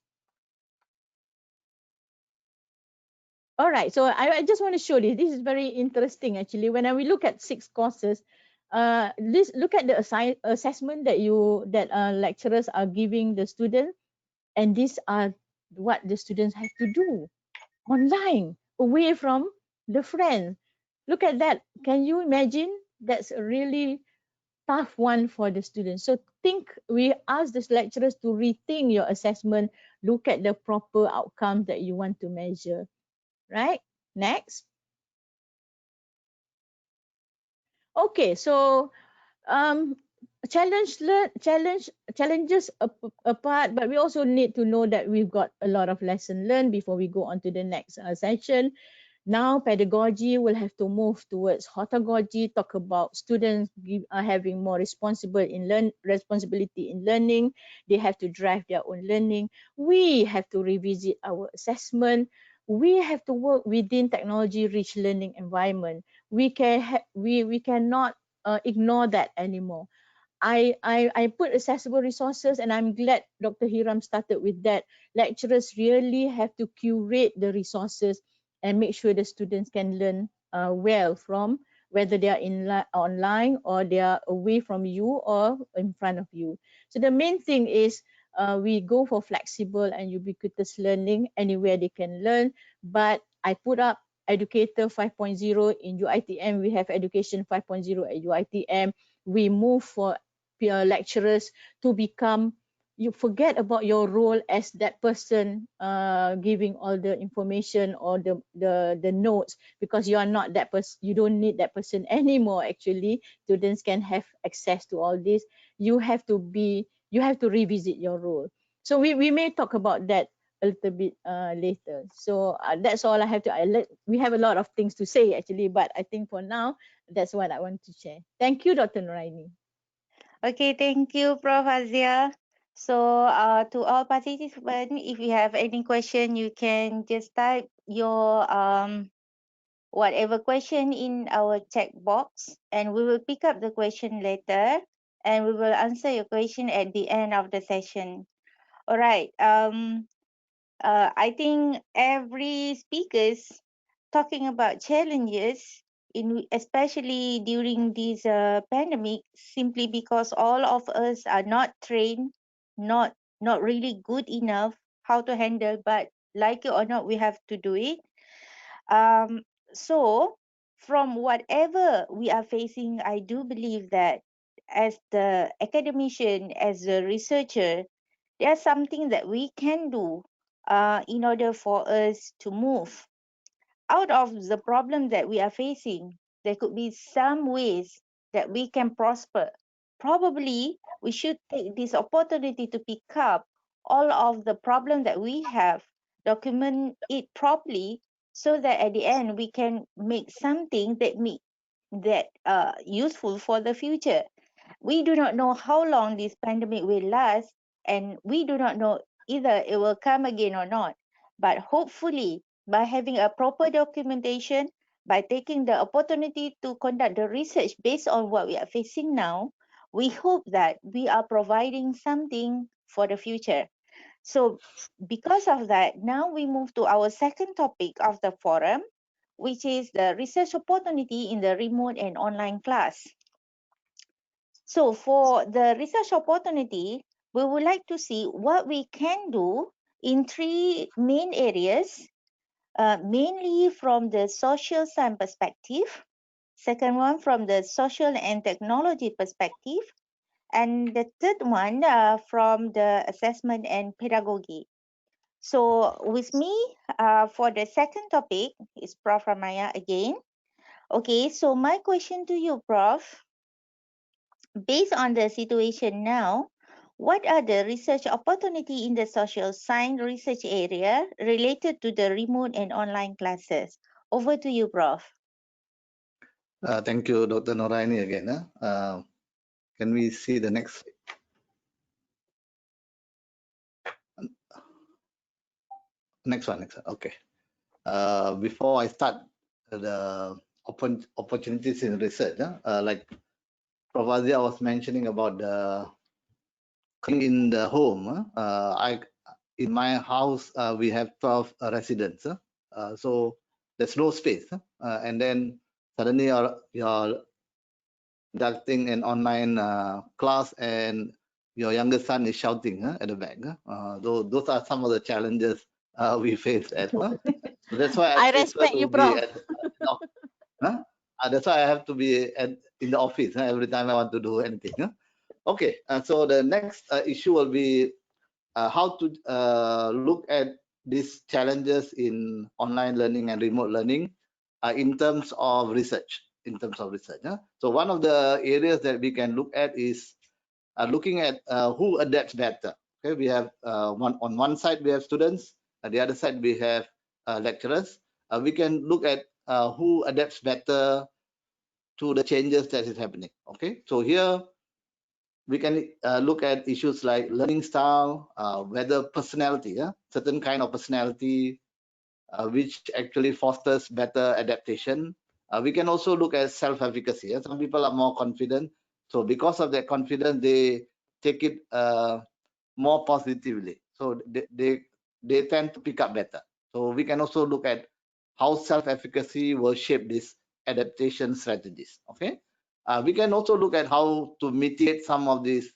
All right, so I just want to show this. This is very interesting actually. When we look at 6 courses, look at the assessment that lecturers are giving the students, and these are what the students have to do online, away from the friends. Look at that. Can you imagine? That's a really tough one for the students. So we ask the lecturers to rethink your assessment, look at the proper outcomes that you want to measure. Right? Next. Okay, so challenges apart, but we also need to know that we've got a lot of lesson learned before we go on to the next session. Now pedagogy will have to move towards hortagogy, talk about students having more responsibility in learning. They have to drive their own learning. We have to revisit our assessment. We have to work within technology-rich learning environment. We cannot ignore that anymore. I put accessible resources, and I'm glad Dr. Hiram started with that. Lecturers really have to curate the resources and make sure the students can learn well from, whether they are online or they are away from you or in front of you. So the main thing is we go for flexible and ubiquitous learning anywhere they can learn. But I put up Educator 5.0 in UiTM. We have Education 5.0 at UiTM. we move for peer lecturers to become, you forget about your role as that person giving all the information or the notes, because you are not that person, you don't need that person anymore. Actually, students can have access to all this. You have to revisit your role. So we may talk about that a little bit later. So that's all I have to. We have a lot of things to say actually, but I think for now that's what I want to share. Thank you, Dr. Noraini.
Okay, thank you, Prof. Aziah. So, to all participants, if you have any question, you can just type your whatever question in our chat box, and we will pick up the question later, and we will answer your question at the end of the session. All right. I think every speakers talking about challenges especially during this pandemic, simply because all of us are not trained, not really good enough how to handle, but like it or not, we have to do it. So from whatever we are facing, I do believe that as the academician, as a researcher, there's something that we can do in order for us to move out of the problem that we are facing. There could be some ways that we can prosper. Probably we should take this opportunity to pick up all of the problem that we have, document it properly, so that at the end we can make something that useful for the future. We do not know how long this pandemic will last, and we do not know either it will come again or not. But hopefully, by having a proper documentation, by taking the opportunity to conduct the research based on what we are facing now, we hope that we are providing something for the future. So because of that, now we move to our second topic of the forum, which is the research opportunity in the remote and online class. So for the research opportunity, we would like to see what we can do in three main areas, mainly from the social science perspective, second one from the social and technology perspective, and the third one from the assessment and pedagogy. So with me for the second topic is Prof Ramayah again. Okay, so my question to you, Prof, based on the situation now, what are the research opportunity in the social science research area related to the remote and online classes? Over to you, Prof.
Thank you, Dr. Noraini again. Can we see the next? Next one. Okay. Before I start the opportunities in research, like Prof. Aziah was mentioning about the in the home. In my house we have 12 residents, so there's no space, and then suddenly you're conducting an online class, and your younger son is shouting at the back. Those are some of the challenges we face at home. So that's why
I respect you, Prof.
that's why I have to be in the office every time I want to do anything. Okay, so the next issue will be how to look at these challenges in online learning and remote learning in terms of research. So one of the areas that we can look at is looking at who adapts better. Okay, we have on one side we have students, on the other side we have lecturers. We can look at who adapts better to the changes that is happening. Okay, so here we can look at issues like learning style, whether personality, certain kind of personality, which actually fosters better adaptation. We can also look at self-efficacy. Some people are more confident, so because of that confidence, they take it more positively. So they tend to pick up better. So we can also look at how self-efficacy will shape these adaptation strategies. Okay, we can also look at how to mitigate some of these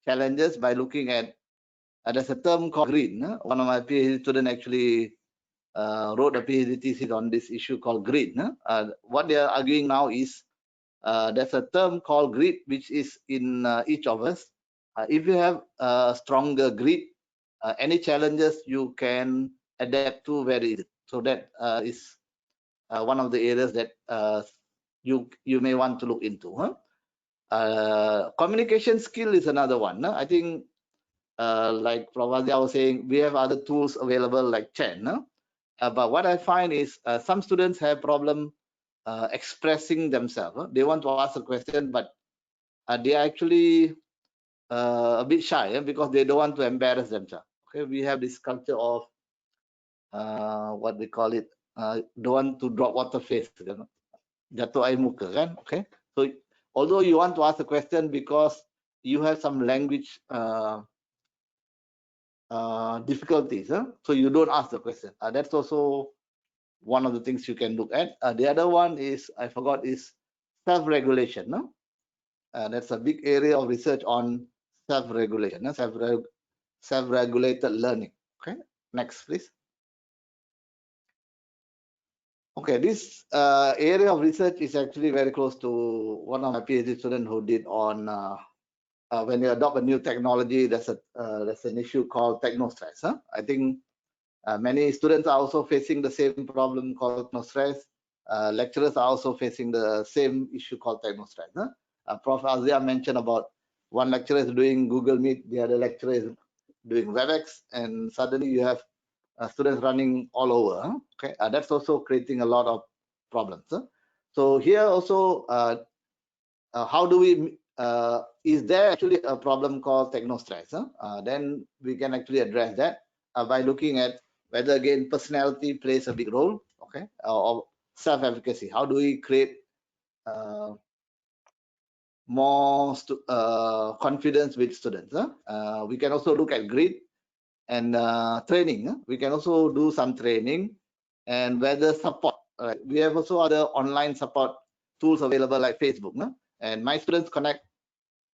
challenges by looking at there's a term called green. One of my PhD students actually wrote a PhD thesis on this issue called green. What they are arguing now is there's a term called grit, which is in each of us. If you have a stronger grit, any challenges you can adapt to very easily. So that is one of the areas that you may want to look into. Communication skill is another one. I think, like Prof Aziah was saying, we have other tools available like chat. But what I find is some students have problem expressing themselves. They want to ask a question, but they are actually a bit shy because they don't want to embarrass themselves. Okay, we have this culture of what we call it, don't want to drop water face, jatuh air muka, kan? Okay, so although you want to ask a question because you have some language difficulties, so you don't ask the question. That's also one of the things you can look at. The other one is, I forgot, is self-regulation. No? That's a big area of research on self-regulation, self-regulated learning. Okay, next please. Okay, this area of research is actually very close to one of my PhD students who did on when you adopt a new technology, there's an issue called technostress. I think many students are also facing the same problem called technostress. Lecturers are also facing the same issue called technostress. Prof Aziah mentioned about one lecturer is doing Google Meet, the other lecturer is doing WebEx, and suddenly you have students running all over. Okay, that's also creating a lot of problems. So here also, how do we is there actually a problem called technostress? Then we can actually address that by looking at whether again personality plays a big role, okay, or self-efficacy. How do we create more confidence with students? We can also look at grit and training. We can also do some training and whether support. We have also other online support tools available like Facebook. And my students connect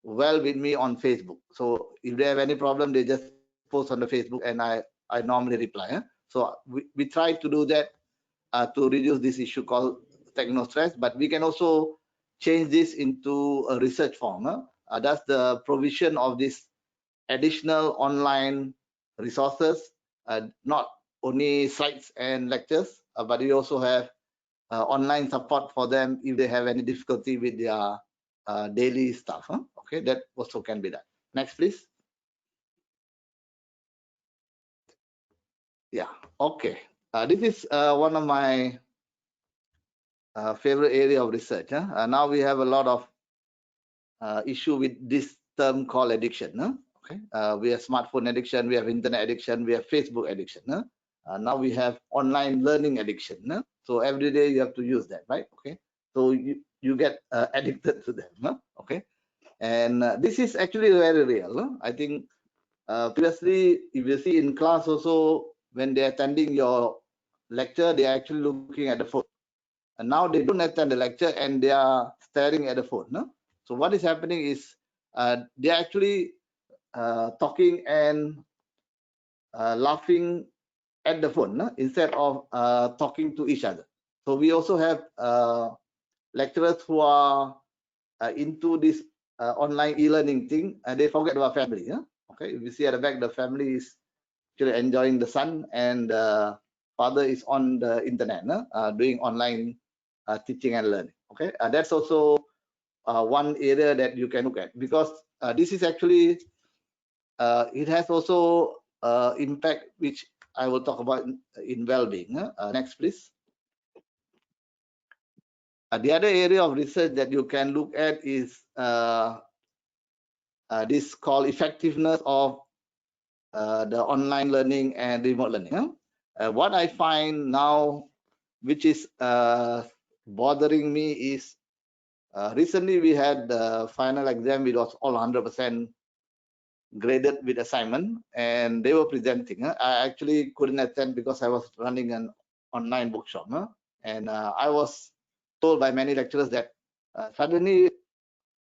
well with me on Facebook. So if they have any problem, they just post on the Facebook and I normally reply. So we try to do that to reduce this issue called technostress, but we can also change this into a research form. That's the provision of this additional online resources, not only slides and lectures, but we also have online support for them if they have any difficulty with their daily stuff. Okay, that also can be done. Next, please. Yeah, okay. This is one of my favorite area of research. Now we have a lot of issue with this term called addiction. Okay, we have smartphone addiction, we have internet addiction, we have Facebook addiction. Now we have online learning addiction. So every day you have to use that, right? Okay, so you get addicted to them. Okay, and this is actually very real. I think previously, if you see in class also, when they're attending your lecture, they're actually looking at the phone. And now they don't attend the lecture and they are staring at the phone. So what is happening is they're actually talking and laughing at the phone instead of talking to each other. So we also have lecturers who are into this online e-learning thing, and they forget about family. Okay, if you see at the back, the family is actually enjoying the sun, and father is on the internet doing online teaching and learning. Okay, that's also one area that you can look at, because this is actually it has also impact which I will talk about in well-being. Next, please. The other area of research that you can look at is this called effectiveness of the online learning and remote learning. What I find now, which is bothering me, is recently we had the final exam. It was all 100% graded with assignment, and they were presenting. I actually couldn't attend because I was running an online workshop, and I was told by many lecturers that suddenly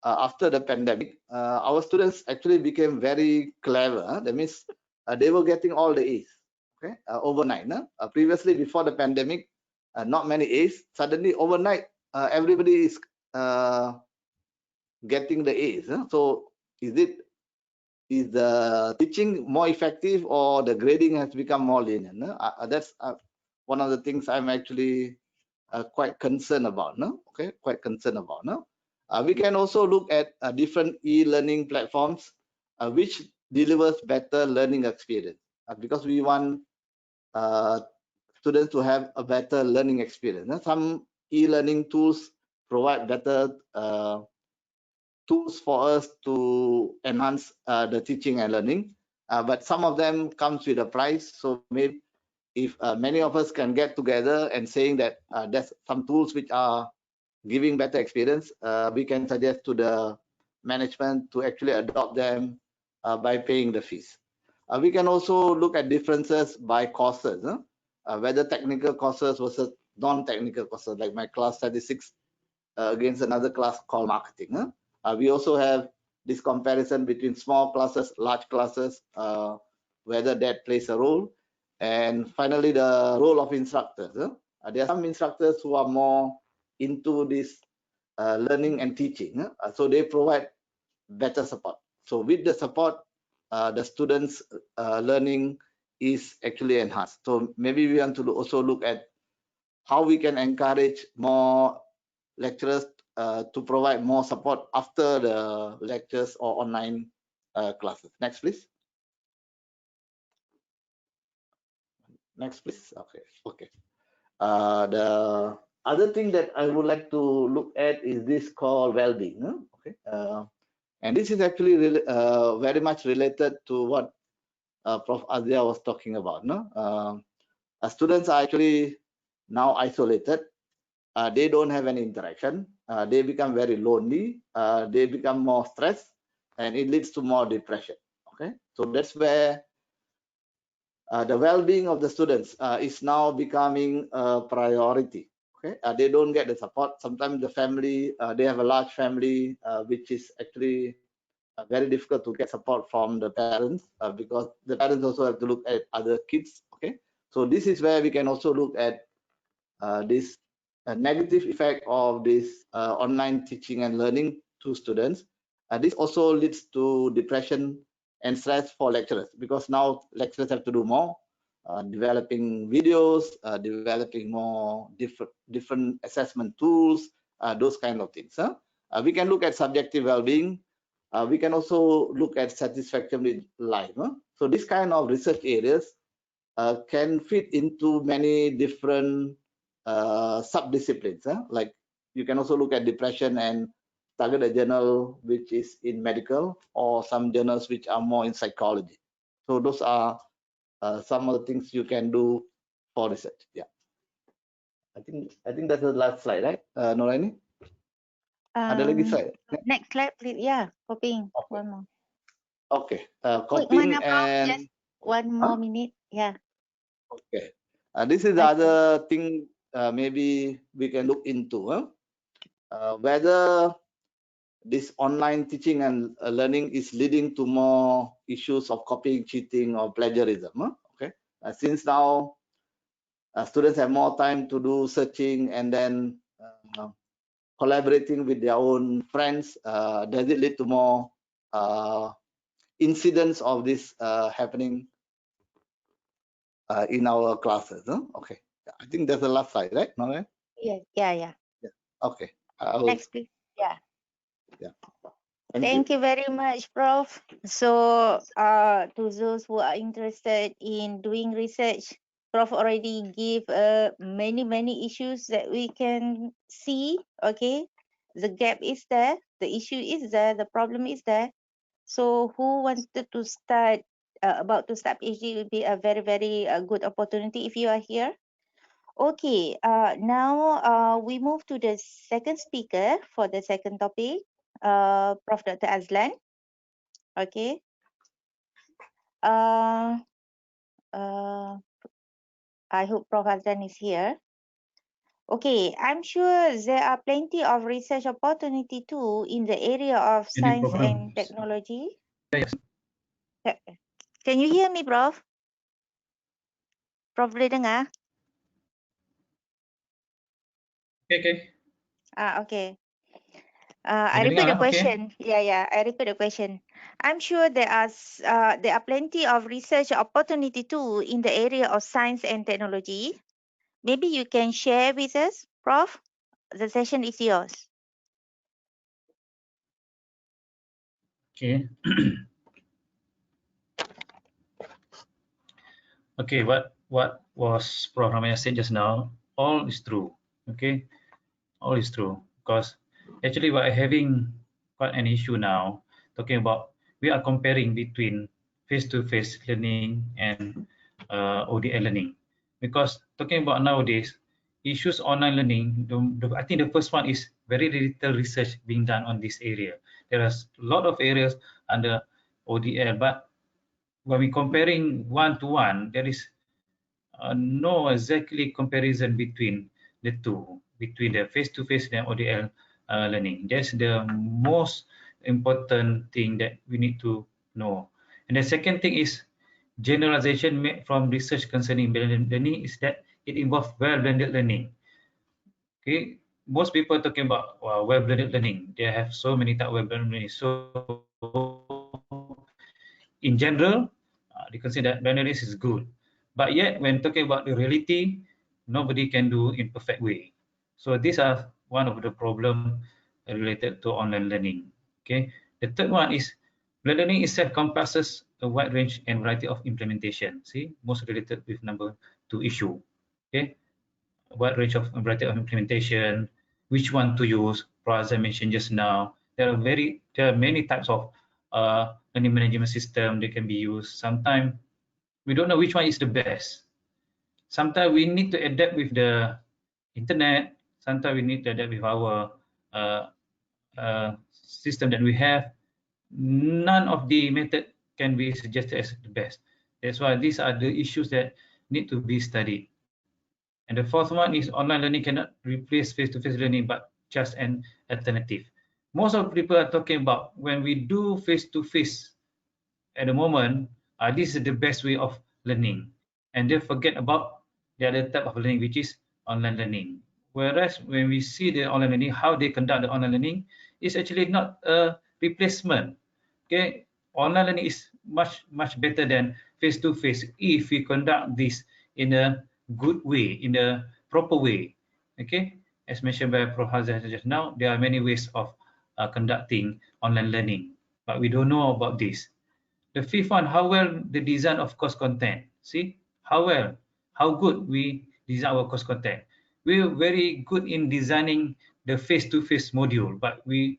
after the pandemic, our students actually became very clever. That means they were getting all the A's, okay, overnight. Previously, before the pandemic, not many A's. Suddenly, overnight, everybody is getting the A's. So is the teaching more effective, or the grading has become more lenient? That's one of the things I'm actually quite concerned about. Okay, quite concerned about. We can also look at different e-learning platforms which delivers better learning experience, because we want students to have a better learning experience. Some e-learning tools provide better tools for us to enhance the teaching and learning, but some of them comes with a price. So maybe if many of us can get together and saying that there's some tools which are giving better experience, we can suggest to the management to actually adopt them by paying the fees. We can also look at differences by courses, whether technical courses versus non-technical courses, like my class statistics against another class called marketing. We also have this comparison between small classes, large classes, whether that plays a role. And finally, the role of instructors. There are some instructors who are more into this learning and teaching, so they provide better support. So with the support, the students' learning is actually enhanced. So maybe we want to also look at how we can encourage more lecturers to provide more support after the lectures or online classes. Next, please. Next, please. Okay. The other thing that I would like to look at is this called well-being. Okay. And this is actually very much related to what Prof Aziah was talking about. Students are actually now isolated. They don't have any interaction. They become very lonely. They become more stressed, and it leads to more depression. Okay, so that's where the well-being of the students is now becoming a priority. Okay, they don't get the support. Sometimes the family, they have a large family, which is actually very difficult to get support from the parents, because the parents also have to look at other kids. Okay, so this is where we can also look at this negative effect of this online teaching and learning to students. This also leads to depression and stress for lecturers, because now lecturers have to do more, developing videos, developing more different assessment tools, those kind of things. We can look at subjective well-being. We can also look at satisfaction with life. So this kind of research areas can fit into many different sub-disciplines. Like you can also look at depression and target a journal which is in medical, or some journals which are more in psychology. So those are some of the things you can do for research. Yeah, I think that's the last slide, right, Noraini? Ada lagi slide?
Next slide, please. Yeah, copying.
Okay.
One more.
Okay,
Quick,
copying
mana, Prof?
and
Just one more minute. Yeah.
okay. This is the other thing maybe we can look into, whether this online teaching and learning is leading to more issues of copying, cheating, or plagiarism. Okay, since now students have more time to do searching and then collaborating with their own friends, does it lead to more incidents of this happening in our classes? Okay, I think that's the last slide, right? No, right?
Yeah.
Okay.
Next, please. Yeah.
Yeah.
Thank you very much, Prof. So, to those who are interested in doing research, Prof already gave many issues that we can see. Okay, the gap is there, the issue is there, the problem is there. So, who wanted to start about to start PhD will be a very good opportunity if you are here. Okay, now we move to the second speaker for the second topic, Prof. Dr. Azlan. Okay. I hope Prof. Azlan is here. Okay, I'm sure there are plenty of research opportunity too in the area of science and technology.
Yes.
Can you hear me, Prof? Prof boleh dengar?
Okay.
Okay. I
Anything
repeat the
else? Okay.
question. Yeah, I repeat the question. I'm sure there are plenty of research opportunity too in the area of science and technology. Maybe you can share with us, Prof. The session is yours.
Okay. Okay, what was Prof Ramayah said just now, all is true. Okay, all is true, because actually we're having quite an issue now, talking about, we are comparing between face-to-face learning and ODL learning, because talking about nowadays issues online learning, I think the first one is very little research being done on this area. There are a lot of areas under ODL, but when we comparing one to one, there is no exactly comparison between the two, between the face-to-face and ODL learning. That's the most important thing that we need to know. And the second thing is generalization made from research concerning blended learning is that it involves well-blended learning. Okay, most people are talking about well-blended learning. They have so many types of well-blended learning. So in general, they consider that blended learning is good. But yet, when talking about the reality, nobody can do in perfect way. So these are one of the problem related to online learning. Okay. The third one is blended learning itself encompasses a wide range and variety of implementation. See, most related with number two issue. Okay, a wide range of variety of implementation, which one to use. As I mentioned just now, there are many types of learning management system that can be used. Sometimes we don't know which one is the best. Sometimes we need to adapt with the internet. Sometimes we need to adapt with our system that we have. None of the method can be suggested as the best. That's why these are the issues that need to be studied. And the fourth one is online learning cannot replace face-to-face learning, but just an alternative. Most of people are talking about when we do face-to-face at the moment, this is the best way of learning. And they forget about the other type of learning, which is online learning. Whereas when we see the online learning, how they conduct the online learning is actually not a replacement. Okay, online learning is much better than face-to-face if we conduct this in a good way, in a proper way. Okay, as mentioned by Prof Hajah just now, there are many ways of conducting online learning, but we don't know about this. The fifth one, how well the design of course content. See, how well, how good we design our course content. We're very good in designing the face-to-face module, but we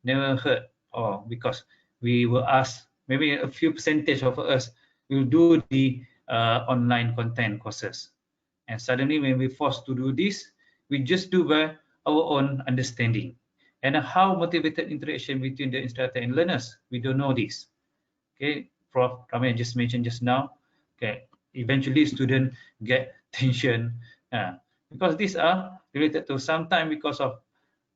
never heard, or because we were asked, maybe a few percentage of us will do the online content courses. And suddenly when we forced to do this, we just do by our own understanding. And how motivated interaction between the instructor and learners, we don't know this. Okay, Prof Ramayah just mentioned just now. Okay, eventually student get tension because these are related to sometimes because of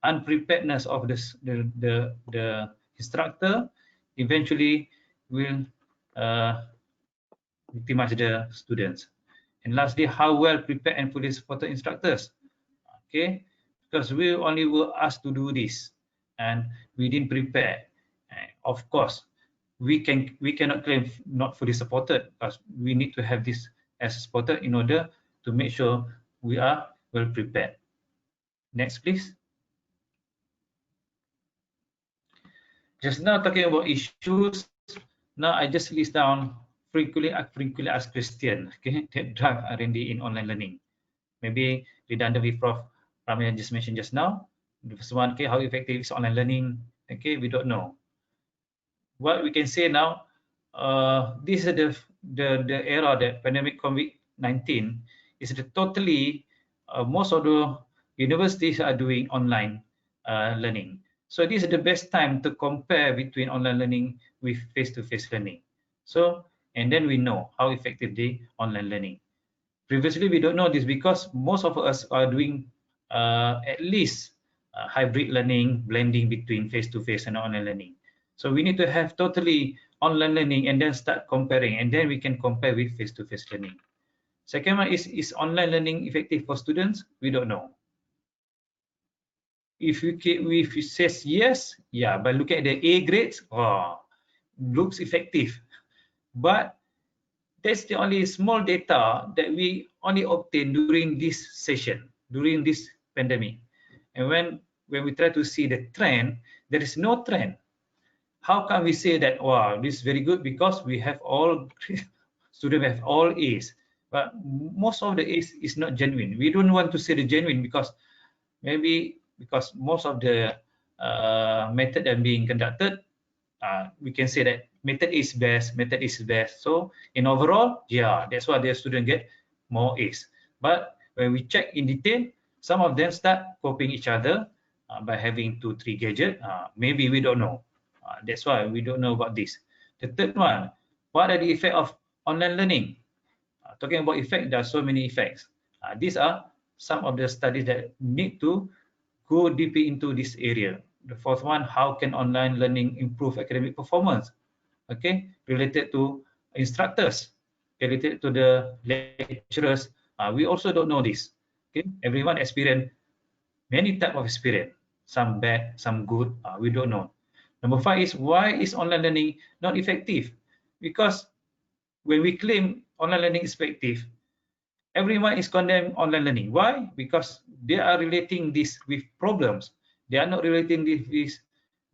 unpreparedness of the instructor. Eventually will victimize the students. And lastly, how well prepared and fully supported instructors. Okay, because we only were asked to do this and we didn't prepare. Of course, we cannot claim not fully supported, because we need to have this as supported in order to make sure we are well prepared. Next, please. Just now talking about issues. Now I just list down frequently asked questions. Okay, that drive R&D in online learning. Maybe redundant with Prof Ramayah just mentioned just now. The first one, okay, how effective is online learning? Okay, we don't know. What we can say now, this is the era that pandemic COVID-19 is the totally most of the universities are doing online learning. So this is the best time to compare between online learning with face-to-face learning. So, and then we know how effective the online learning. Previously, we don't know this because most of us are doing at least hybrid learning, blending between face-to-face and online learning. So we need to have totally online learning and then start comparing, and then we can compare with face-to-face learning. Second one is online learning effective for students? We don't know. If you says yes, yeah, by looking at the A grades, oh, looks effective. But that's the only small data that we only obtain during this session, during this pandemic. And when we try to see the trend, there is no trend. How can we say that, wow, this is very good because we have all students have all A's, but most of the A's is not genuine. We don't want to say the genuine because maybe because most of the method that being conducted, we can say that method is best, method is best. So in overall, yeah, that's why the student get more A's. But when we check in detail, some of them start copying each other by having 2-3 gadgets. Maybe we don't know. That's why we don't know about this. The third one, what are the effects of online learning? Talking about effect, there are so many effects. These are some of the studies that need to go deeper into this area. The fourth one, how can online learning improve academic performance? Okay, related to instructors, related to the lecturers. We also don't know this. Okay, everyone experience many type of experience, some bad, some good. We don't know. Number 5 is why is online learning not effective? Because when we claim online learning is effective, everyone is condemned online learning. Why? Because they are relating this with problems. They are not relating this with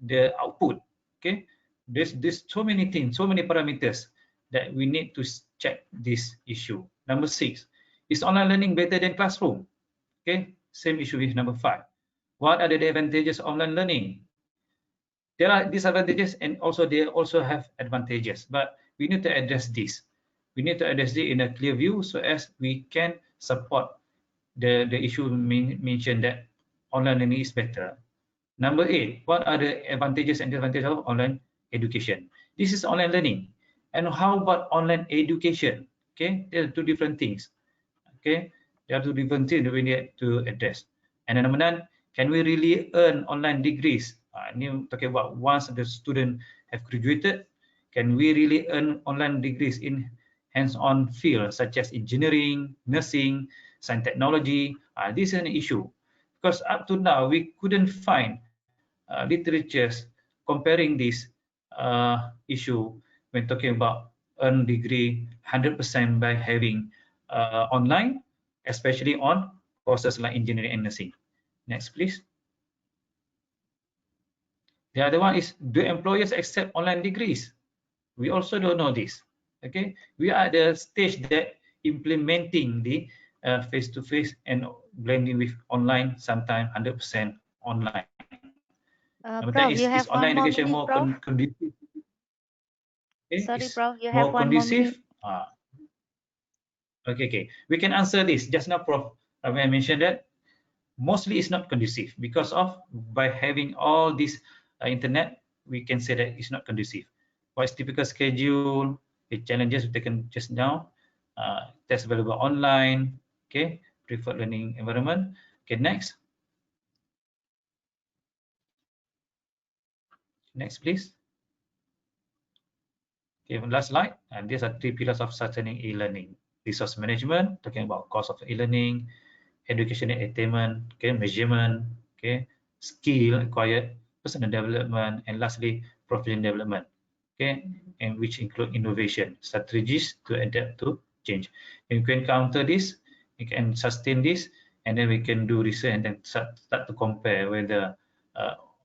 the output. Okay, there's so many things, so many parameters that we need to check this issue. Number 6, is online learning better than classroom? Okay, same issue with number 5. What are the advantages of online learning? There are disadvantages and also they also have advantages, but we need to address this. We need to address it in a clear view so as we can support the issue mentioned that online learning is better. Number 8, what are the advantages and disadvantages of online education? This is online learning. And how about online education? Okay, there are two different things. Okay, there are two different things that we need to address. And then number 9, can we really earn online degrees? Ini talking about once the student have graduated, can we really earn online degrees in hands-on fields such as engineering, nursing, science technology? This is an issue because up to now we couldn't find literatures comparing this issue when talking about earn degree 100% by having online, especially on courses like engineering and nursing. Next, please. The other one is, do employers accept online degrees? We also don't know this. Okay, we are at the stage that implementing the face-to-face and blending with online, sometimes 100% online.
Prof, you have
is online
one more
education
minute,
more
Prof.
conducive? Okay,
Sorry,
is
Prof, you have
more
one more
conducive?
minute.
Okay. We can answer this. Just now, Prof, I mentioned that mostly it's not conducive because of by having all this internet, we can say that it's not conducive. What's typical schedule? The challenges we've taken just now. Test available online. Okay, preferred learning environment. Okay, next. Next, please. Okay, last slide. And these are 3 pillars of sustaining e-learning. Resource management, talking about cost of e-learning, education and attainment, okay, measurement, okay, skill acquired, personal development, and lastly, professional development, okay, and which include innovation, strategies to adapt to change. And we can counter this, we can sustain this, and then we can do research and then start to compare whether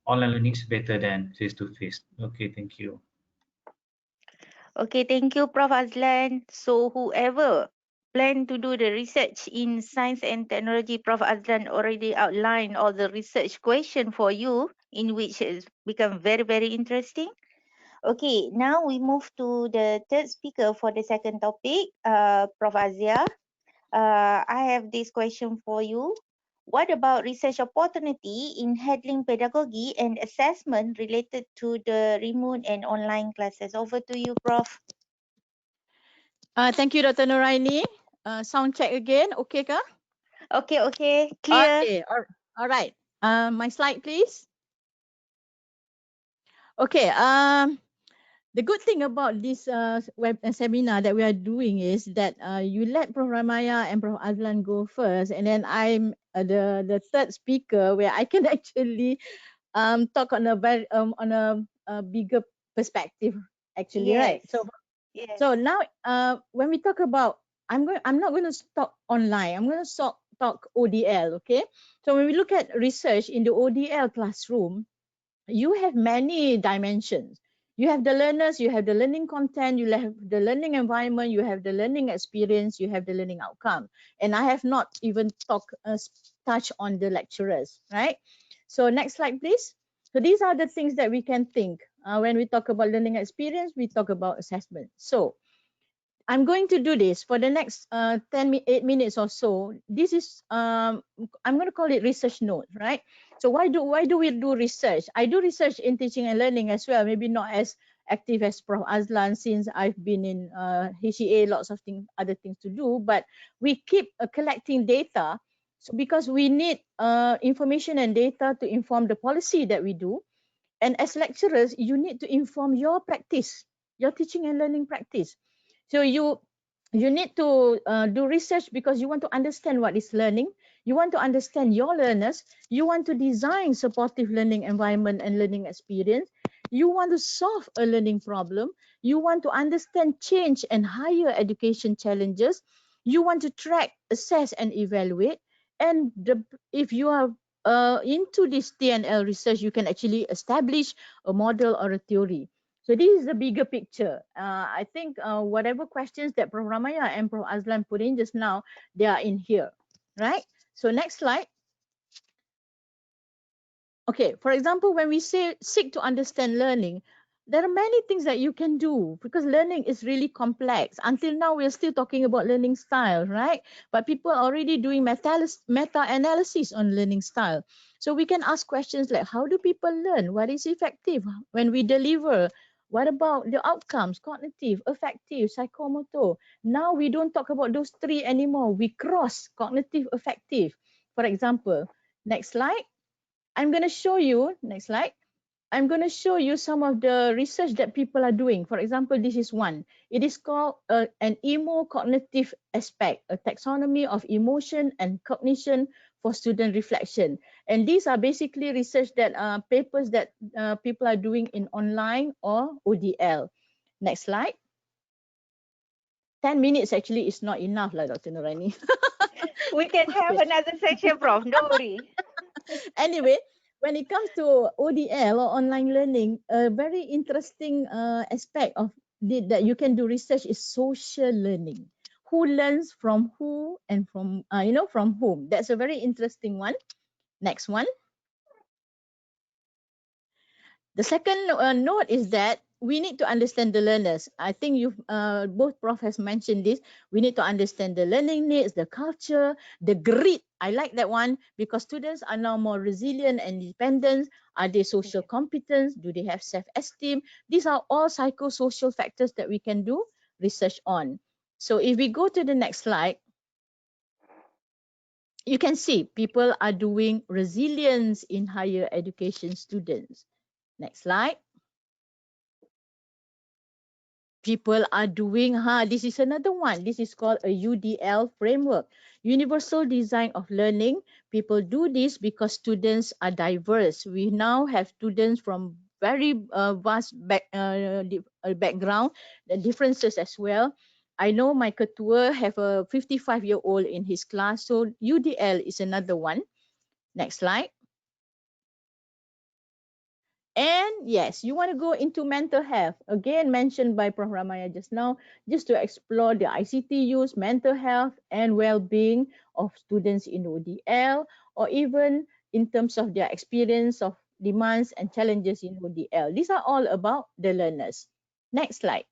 online learning is better than face-to-face. Okay, thank you.
Okay, thank you, Prof. Azlan. So whoever plan to do the research in science and technology, Prof. Azlan already outlined all the research question for you, in which it's become very, very interesting. Okay, now we move to the third speaker for the second topic, Prof. Aziah. I have this question for you. What about research opportunity in handling pedagogy and assessment related to the remote and online classes? Over to you, Prof.
Thank you, Dr. Noraini. Sound check again. Okay, ka?
Okay, clear.
Okay, all right. My slide, please. Okay. The good thing about this web seminar that we are doing is that you let Prof Ramayah and Prof Azlan go first, and then I'm the third speaker where I can actually talk on a very a bigger perspective, actually, right?
Yes. Yes.
So now when we talk about, I'm not going to talk online. I'm going to talk ODL, okay? So when we look at research in the ODL classroom, you have many dimensions. You have the learners, you have the learning content, you have the learning environment, you have the learning experience, you have the learning outcome. And I have not even touched on the lecturers, right? So next slide, please. So these are the things that we can think. When we talk about learning experience, we talk about assessment. So I'm going to do this for the next 8 minutes or so. This is I'm going to call it research note, right? So why do we do research? I do research in teaching and learning as well. Maybe not as active as Prof Azlan, since I've been in HEA, lots of other things to do. But we keep collecting data, so because we need information and data to inform the policy that we do. And as lecturers, you need to inform your practice, your teaching and learning practice. So you need to do research because you want to understand what is learning. You want to understand your learners. You want to design supportive learning environment and learning experience. You want to solve a learning problem. You want to understand change and higher education challenges. You want to track, assess, and evaluate. And if you are into this TNL research, you can actually establish a model or a theory. So this is the bigger picture. I think whatever questions that Prof Ramayah and Prof Azlan put in just now, they are in here, right? So next slide. Okay, for example, when we say seek to understand learning, there are many things that you can do because learning is really complex. Until now, we're still talking about learning style, right? But people are already doing meta-analysis on learning style. So we can ask questions like, how do people learn? What is effective when we deliver? What about the outcomes, cognitive, affective, psychomotor? Now we don't talk about those three anymore. We cross cognitive, affective. For example, next slide. I'm going to show you, next slide. I'm going to show you some of the research that people are doing. For example, this is one. It is called an emo-cognitive aspect, a taxonomy of emotion and cognition for student reflection. And these are basically research that papers that people are doing in online or ODL. Next slide. 10 minutes actually is not enough, like Dr. Noraini.
We can have another session, Prof. Don't worry.
Anyway, when it comes to ODL or online learning, a very interesting aspect of that you can do research is social learning. Who learns from who and from from whom? That's a very interesting one. Next one. The second note is that we need to understand the learners. I think you've both Prof has mentioned this. We need to understand the learning needs, the culture, the grit. I like that one because students are now more resilient and independent. Are they social competence? Do they have self-esteem? These are all psychosocial factors that we can do research on. So if we go to the next slide, you can see people are doing resilience in higher education students. Next slide. People are doing, this is another one. This is called a UDL framework, Universal Design of Learning. People do this because students are diverse. We now have students from very vast background, the differences as well. I know my ketua have a 55-year-old in his class, so UDL is another one. Next slide. And yes, you want to go into mental health, again mentioned by Prof Ramayah just now, just to explore the ICT use, mental health and well-being of students in ODL, or even in terms of their experience of demands and challenges in ODL. These are all about the learners. Next slide.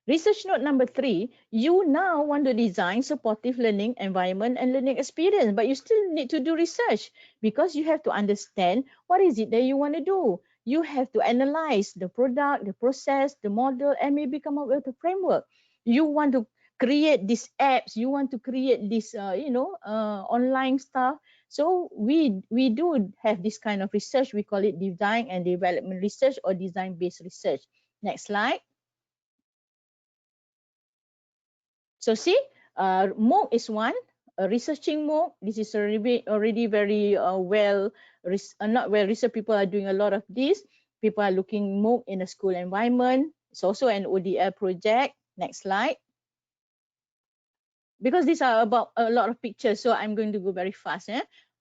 Research note number 3, you now want to design supportive learning environment and learning experience, but you still need to do research because you have to understand what is it that you want to do. You have to analyze the product, the process, the model, and maybe come up with a framework. You want to create these apps, you want to create this, online stuff. So we do have this kind of research. We call it design and development research or design-based research. Next slide. So see, Mohd is one. Researching Mohd, this is already very not well researched. People are doing a lot of this. People are looking Mohd in a school environment. It's also an ODL project. Next slide. Because these are about a lot of pictures, so I'm going to go very fast.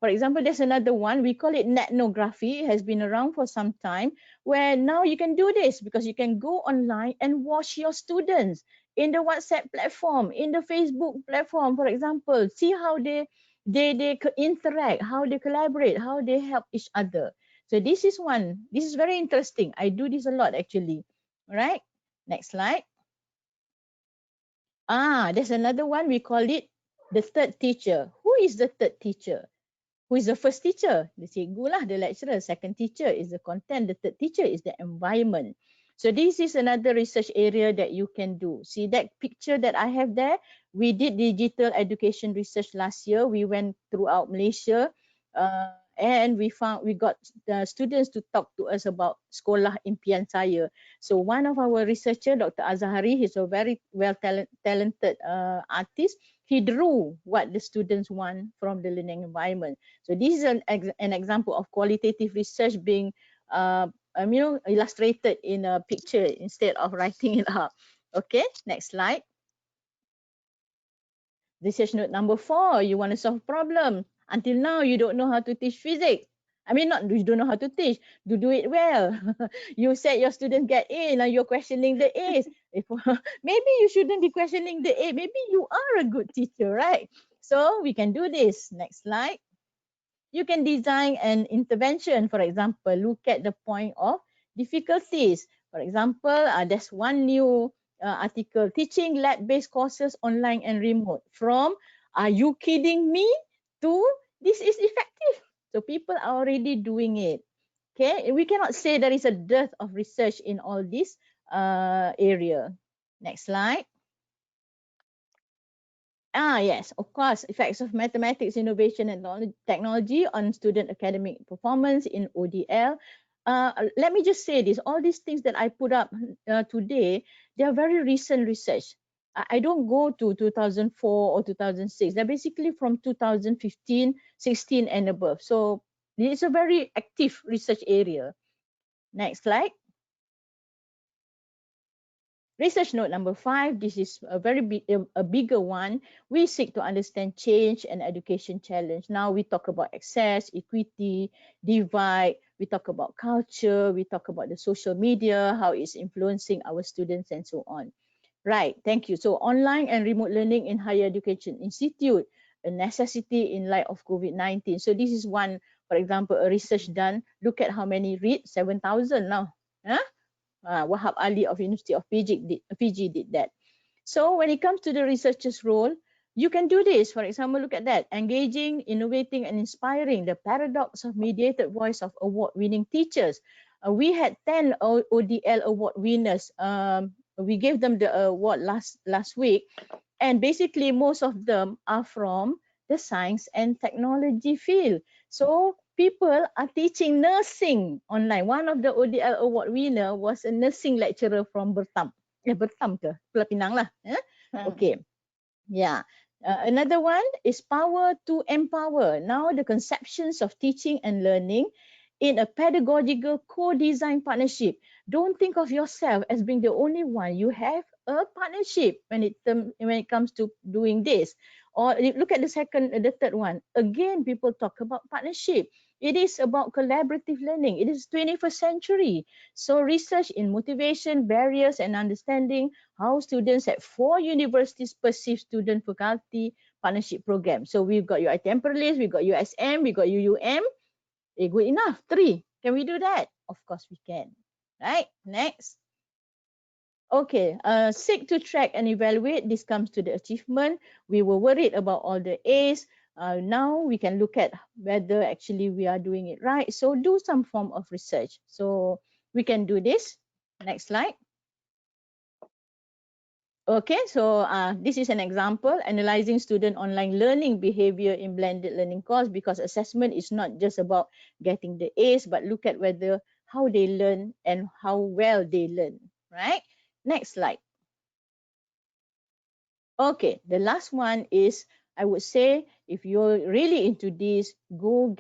For example, there's another one. We call it netnography. It has been around for some time, where now you can do this because you can go online and watch your students in the WhatsApp platform, in the Facebook platform, for example. See how they interact, how they collaborate, how they help each other. So this is one. This is very interesting. I do this a lot actually. All right. Next slide. There's another one. We call it the third teacher. Who is the third teacher? Who is the first teacher? The cikgu lah, the lecturer. Second teacher is the content. The third teacher is the environment. So this is another research area that you can do. See that picture that I have there? We did digital education research last year. We went throughout Malaysia. And we got the students to talk to us about sekolah impian saya. So one of our researcher, Dr Azahari, he's a very talented artist. He drew what the students want from the learning environment. So this is an example of qualitative research being illustrated in a picture instead of writing it up. Okay, next slide. Research note number 4, you want to solve problem. Until now, you don't know how to teach physics. I mean, not you don't know how to teach, to do it well. You said your students get A, now you're questioning the A's. Maybe you shouldn't be questioning the A. Maybe you are a good teacher, right? So we can do this. Next slide. You can design an intervention. For example, look at the point of difficulties. For example, there's one new article, teaching lab-based courses online and remote. From, are you kidding me, to this is effective. So people are already doing it. Okay, we cannot say there is a dearth of research in all this area. Next slide. Yes, of course, effects of mathematics, innovation and technology on student academic performance in ODL. Let me just say this, all these things that I put up today, they are very recent research. I don't go to 2004 or 2006. They're basically from 2015, 16 and above. So it's a very active research area. Next slide. Research note number 5, this is a very bigger one. We seek to understand change and education challenge. Now we talk about access, equity, divide, we talk about culture, we talk about the social media, how it's influencing our students and so on. Right, thank you. So online and remote learning in higher education institute, a necessity in light of COVID-19. So this is one, for example, a research done. Look at how many read, 7,000 now. Wahab Ali of University of Fiji did that. So when it comes to the researcher's role, you can do this. For example, look at that. Engaging, innovating, and inspiring, the paradox of mediated voice of award-winning teachers. We had 10 ODL award winners. We gave them the award last week. And basically, most of them are from the science and technology field. So people are teaching nursing online. One of the ODL award winner was a nursing lecturer from Bertam. Bertam ke? Pulau Pinang lah. Okay. Yeah. Another one is power to empower. Now the conceptions of teaching and learning in a pedagogical co-design partnership. Don't think of yourself as being the only one. You have a partnership when it comes to doing this. Or look at the third one. Again, people talk about partnership. It is about collaborative learning. It is 21st century. So research in motivation, barriers, and understanding how students at 4 universities perceive student faculty partnership program. So we've got UI Temporalist, we've got USM, we've got UUM. Good enough. 3. Can we do that? Of course we can. Right? Next. Okay, seek to track and evaluate. This comes to the achievement. We were worried about all the A's. Now we can look at whether actually we are doing it right. So do some form of research. So we can do this. Next slide. Okay, so this is an example, analyzing student online learning behavior in blended learning course, because assessment is not just about getting the A's, but look at whether how they learn and how well they learn, right? Next slide. Okay, the last one is, I would say, if you're really into this, go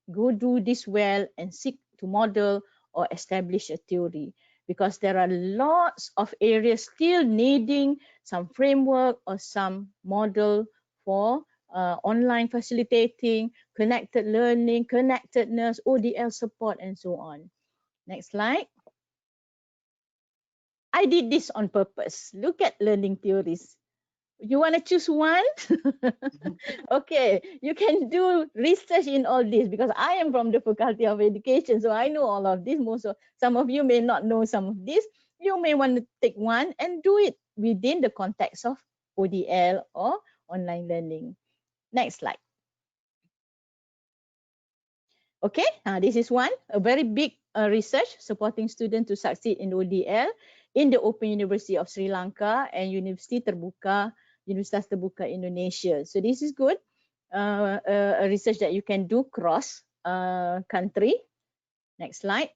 do this well and seek to model or establish a theory, because there are lots of areas still needing some framework or some model for online facilitating, connected learning, connectedness, ODL support, and so on. Next slide. I did this on purpose. Look at learning theories. You want to choose one? Okay, you can do research in all this, because I am from the Faculty of Education, so I know all of this. Some of you may not know some of this. You may want to take one and do it within the context of ODL or online learning. Next slide. Okay, this is one, a very big research supporting students to succeed in ODL in the Open University of Sri Lanka and Universitas Terbuka Indonesia. So this is good, a research that you can do cross country. Next slide.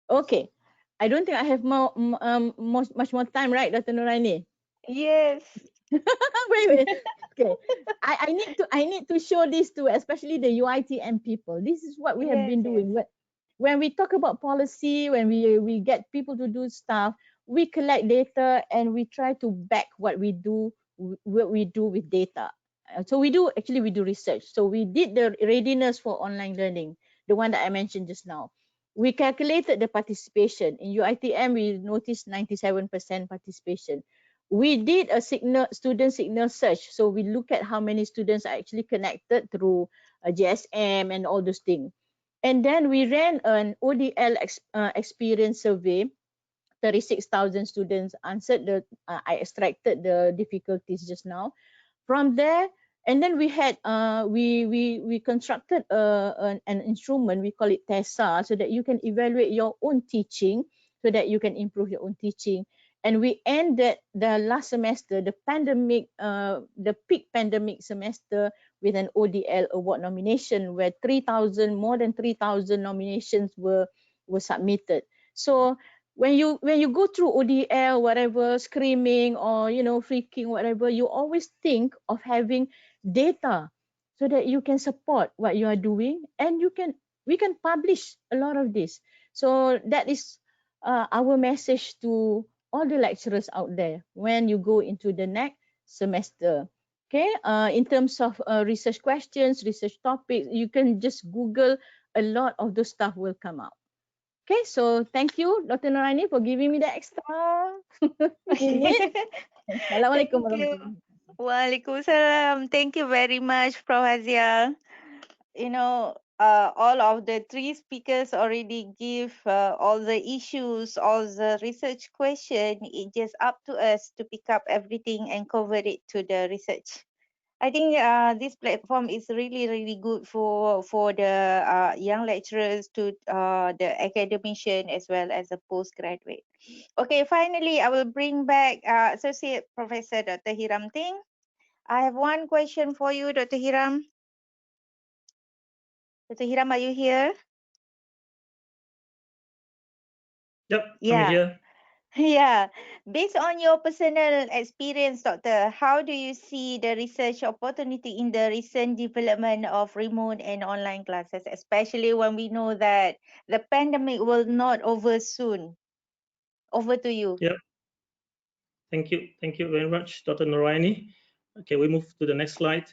Okay, I don't think I have much more time, right, Dr. Noraini?
Yes.
Wait. Okay, I need to show this to especially the UITM people. This is what we have been doing. When we talk about policy, when we get people to do stuff, we collect data and we try to back what we do with data. So we do research. So we did the readiness for online learning, the one that I mentioned just now. We calculated the participation. In UITM, we noticed 97% participation. We did a student signal search. So we look at how many students are actually connected through GSM and all those things. And then we ran an ODL experience survey. 36,000 students answered I extracted the difficulties just now. From there, and then we had we constructed an instrument, we call it TESA, so that you can evaluate your own teaching, so that you can improve your own teaching. And we ended the last semester, the peak pandemic semester, with an ODL award nomination, where more than 3,000 nominations were submitted. So when you go through ODL, whatever, screaming or freaking, whatever, you always think of having data so that you can support what you are doing, and we can publish a lot of this. So that is our message to all the lecturers out there when you go into the next semester. Okay, in terms of research questions, research topics, you can just Google, a lot of those stuff will come out. Okay, so thank you, Dr. Noraini, for giving me the extra minute. Assalamualaikum warahmatullahi wabarakatuh.
Waalaikumsalam. Thank you very much, Prof Aziah. All of the three speakers already give all the issues, all the research question. It's just up to us to pick up everything and convert it to the research. I think this platform is really, really good for the young lecturers, to the academician, as well as the postgraduate. Okay, finally, I will bring back Associate Professor Dr. Hiram Ting. I have one question for you, Dr. Hiram. Dr. Hiram, are you here?
Yep, I'm here.
Yeah. Based on your personal experience, Doctor, how do you see the research opportunity in the recent development of remote and online classes, especially when we know that the pandemic will not over soon? Over to you.
Yep. Thank you very much, Dr. Noraini. Okay, we move to the next slide.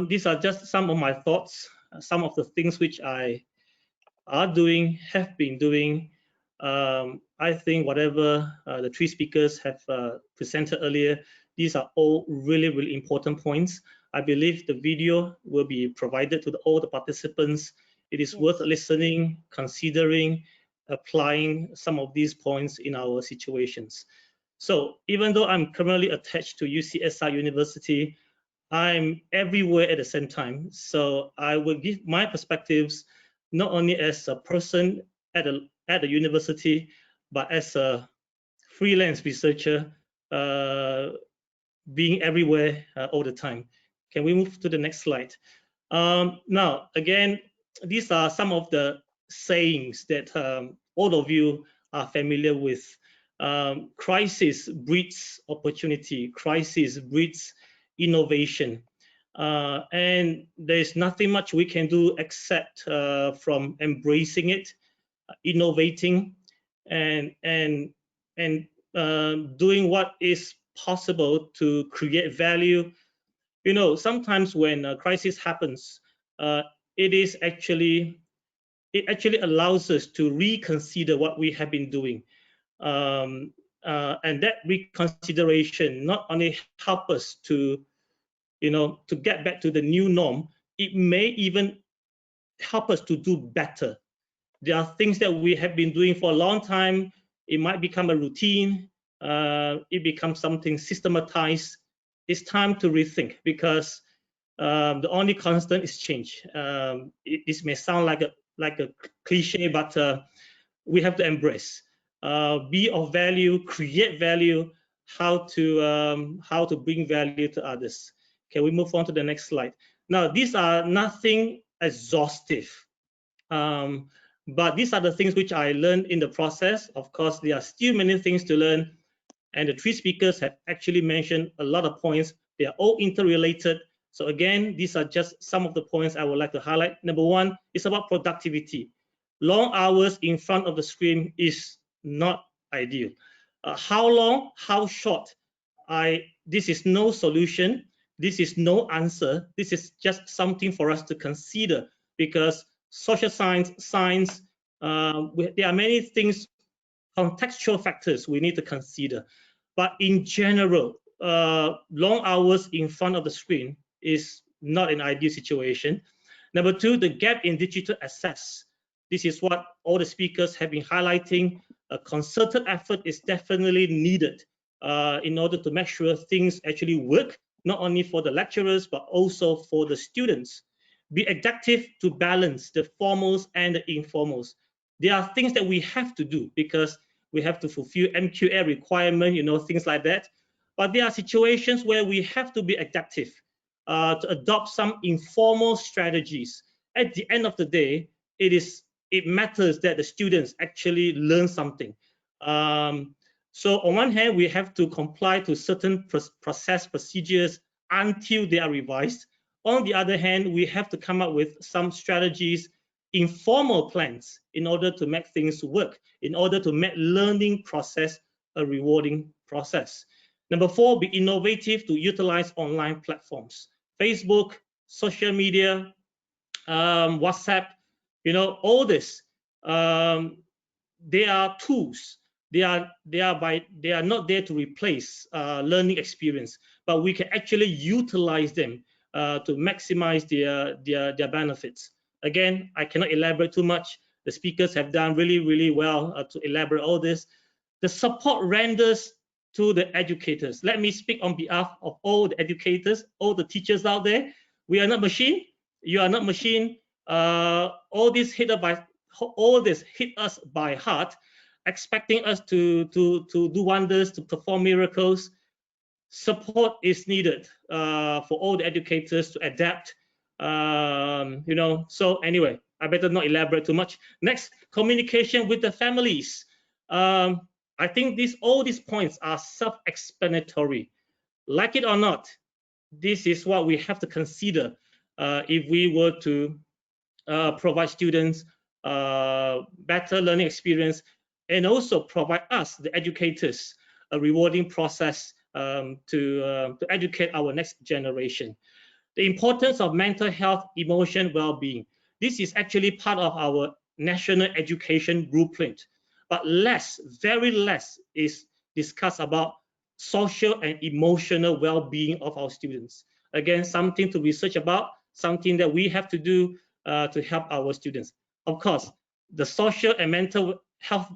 These are just some of my thoughts, some of the things which I are doing, have been doing. I think whatever the three speakers have presented earlier, these are all really, really important points. I believe the video will be provided to all the participants. It is worth listening, considering, applying some of these points in our situations. So even though I'm currently attached to UCSI University, I'm everywhere at the same time. So I will give my perspectives not only as a person at a university, but as a freelance researcher being everywhere all the time. Can we move to the next slide? Now, again, these are some of the sayings that all of you are familiar with. Crisis breeds opportunity. Crisis breeds innovation. And there's nothing much we can do except from embracing it, innovating, and doing what is possible to create value. You know, sometimes when a crisis happens, it actually allows us to reconsider what we have been doing. And that reconsideration not only help us to, you know, to get back to the new norm, it may even help us to do better. There are things that we have been doing for a long time. It might become a routine. It becomes something systematized. It's time to rethink, because the only constant is change. This may sound like a cliche, but we have to embrace. Be of value, create value, how to bring value to others. Can we move on to the next slide? Now, these are nothing exhaustive, but these are the things which I learned in the process. Of course, there are still many things to learn, and the three speakers have actually mentioned a lot of points. They are all interrelated. So again, these are just some of the points I would like to highlight. Number one is about productivity. Long hours in front of the screen is not ideal. How long, how short? This is no solution. This is no answer. This is just something for us to consider, because social science, there are many things, contextual factors we need to consider. But in general, long hours in front of the screen is not an ideal situation. Number two, the gap in digital access. This is what all the speakers have been highlighting. A concerted effort is definitely needed in order to make sure things actually work, not only for the lecturers, but also for the students. Be adaptive to balance the formals and the informals. There are things that we have to do because we have to fulfill MQL requirement, you know, things like that. But there are situations where we have to be adaptive to adopt some informal strategies. At the end of the day, it matters that the students actually learn something. So on one hand, we have to comply to certain process procedures until they are revised. On the other hand, we have to come up with some strategies, informal plans, in order to make things work, in order to make learning process a rewarding process. Number four, be innovative to utilize online platforms. Facebook, social media, WhatsApp, you know, all this, they are tools. They are not there to replace learning experience, but we can actually utilize them to maximize their benefits. Again, I cannot elaborate too much. The speakers have done really, really well to elaborate all this. The support renders to the educators. Let me speak on behalf of all the educators, all the teachers out there. We are not machine. You are not machine. All this hit us by heart, expecting us to do wonders, to perform miracles. Support is needed for all the educators to adapt. You know, so anyway, I better not elaborate too much. Next, communication with the families. I think all these points are self-explanatory. Like it or not, this is what we have to consider if we were to provide students better learning experience, and also provide us, the educators, a rewarding process to educate our next generation. The importance of mental health, emotion, well-being. This is actually part of our national education blueprint, but very less is discussed about social and emotional well-being of our students. Again, something to research about, something that we have to do to help our students. Of course, the social and mental health,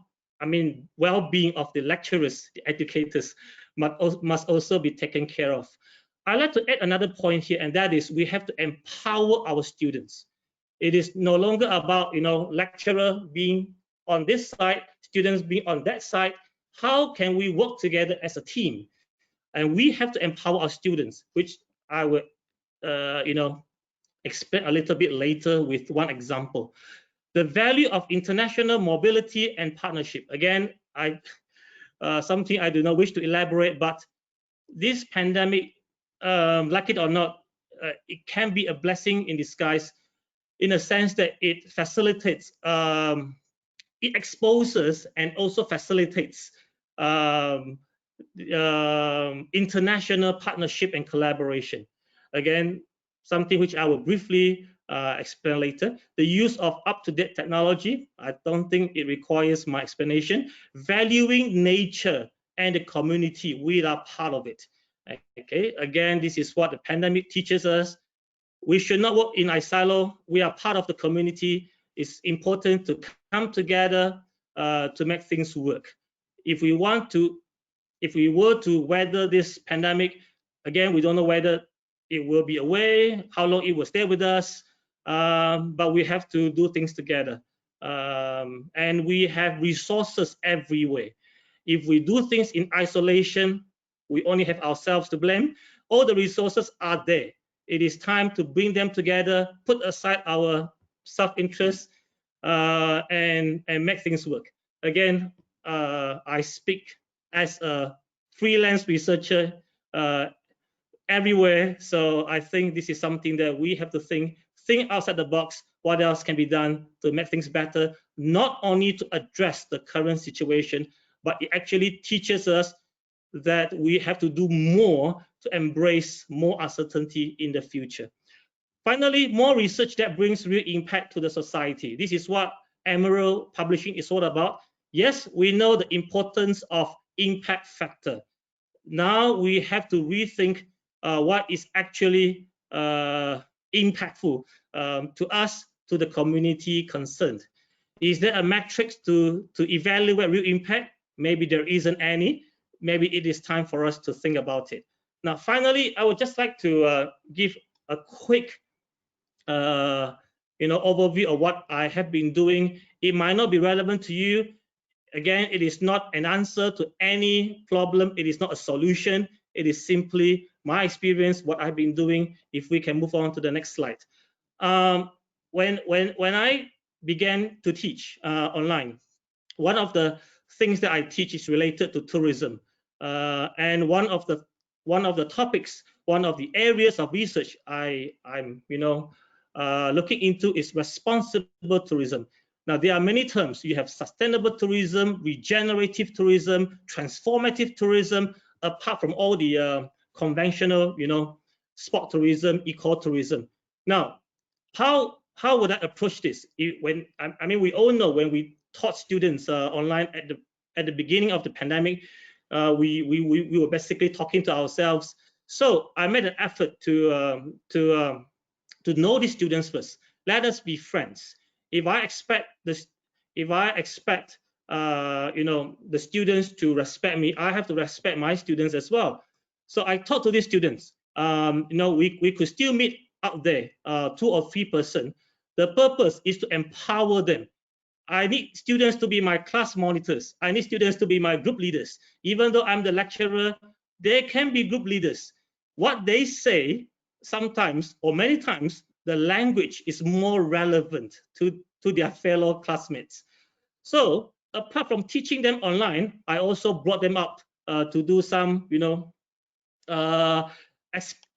well-being of the lecturers, the educators, must also be taken care of. I'd like to add another point here, and that is we have to empower our students. It is no longer about, lecturer being on this side, students being on that side. how can we work together as a team? And we have to empower our students, which I will, explain a little bit later with one example. The value of international mobility and partnership. Again, something I do not wish to elaborate, but this pandemic, like it or not, it can be a blessing in disguise, in a sense that it facilitates, it exposes and also facilitates international partnership and collaboration. Again, something which I will briefly explain later. The use of up-to-date technology, I don't think it requires my explanation. Valuing nature and the community, we are part of it. Okay, again, this is what the pandemic teaches us. We should not work in a silo. We are part of the community. It's important to come together to make things work. If we were to weather this pandemic, again, we don't know whether it will be away, how long it will stay with us, but we have to do things together. And we have resources everywhere. If we do things in isolation, we only have ourselves to blame. All the resources are there. It is time to bring them together, put aside our self-interest, and make things work. Again, I speak as a freelance researcher everywhere, so I think this is something that we have to think outside the box. What else can be done to make things better, not only to address the current situation, but it actually teaches us that we have to do more to embrace more uncertainty in the future. Finally, more research that brings real impact to the society. This is what Emerald Publishing is all about. Yes, we know the importance of impact factor. Now we have to rethink what is actually impactful to us, to the community concerned. Is there a metric to evaluate real impact? Maybe there isn't any. Maybe it is time for us to think about it. Now, finally, I would just like to give a quick overview of what I have been doing. It might not be relevant to you. Again, it is not an answer to any problem. It is not a solution. It is simply my experience, what I've been doing. If we can move on to the next slide. When I began to teach online, one of the things that I teach is related to tourism, and one of the topics, one of the areas of research I'm looking into is responsible tourism. Now, there are many terms. You have sustainable tourism, regenerative tourism, transformative tourism, apart from all the conventional, sport tourism, ecotourism. Now, how would I approach this? We all know when we taught students online at the beginning of the pandemic, we were basically talking to ourselves. So I made an effort to know the students first. Let us be friends. If I expect the students to respect me, I have to respect my students as well. So I talked to these students. We could still meet out there, 2 or 3 persons. The purpose is to empower them. I need students to be my class monitors. I need students to be my group leaders. Even though I'm the lecturer, they can be group leaders. What they say, sometimes or many times, the language is more relevant to their fellow classmates. So apart from teaching them online, I also brought them up to do some,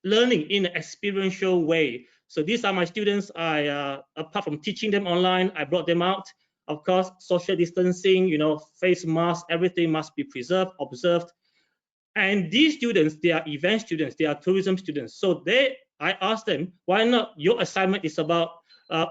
learning in an experiential way. So these are my students. Apart from teaching them online, I brought them out. Of course, social distancing, face mask, everything must be preserved, observed. And these students, they are event students, they are tourism students. So I asked them, why not? Your assignment is about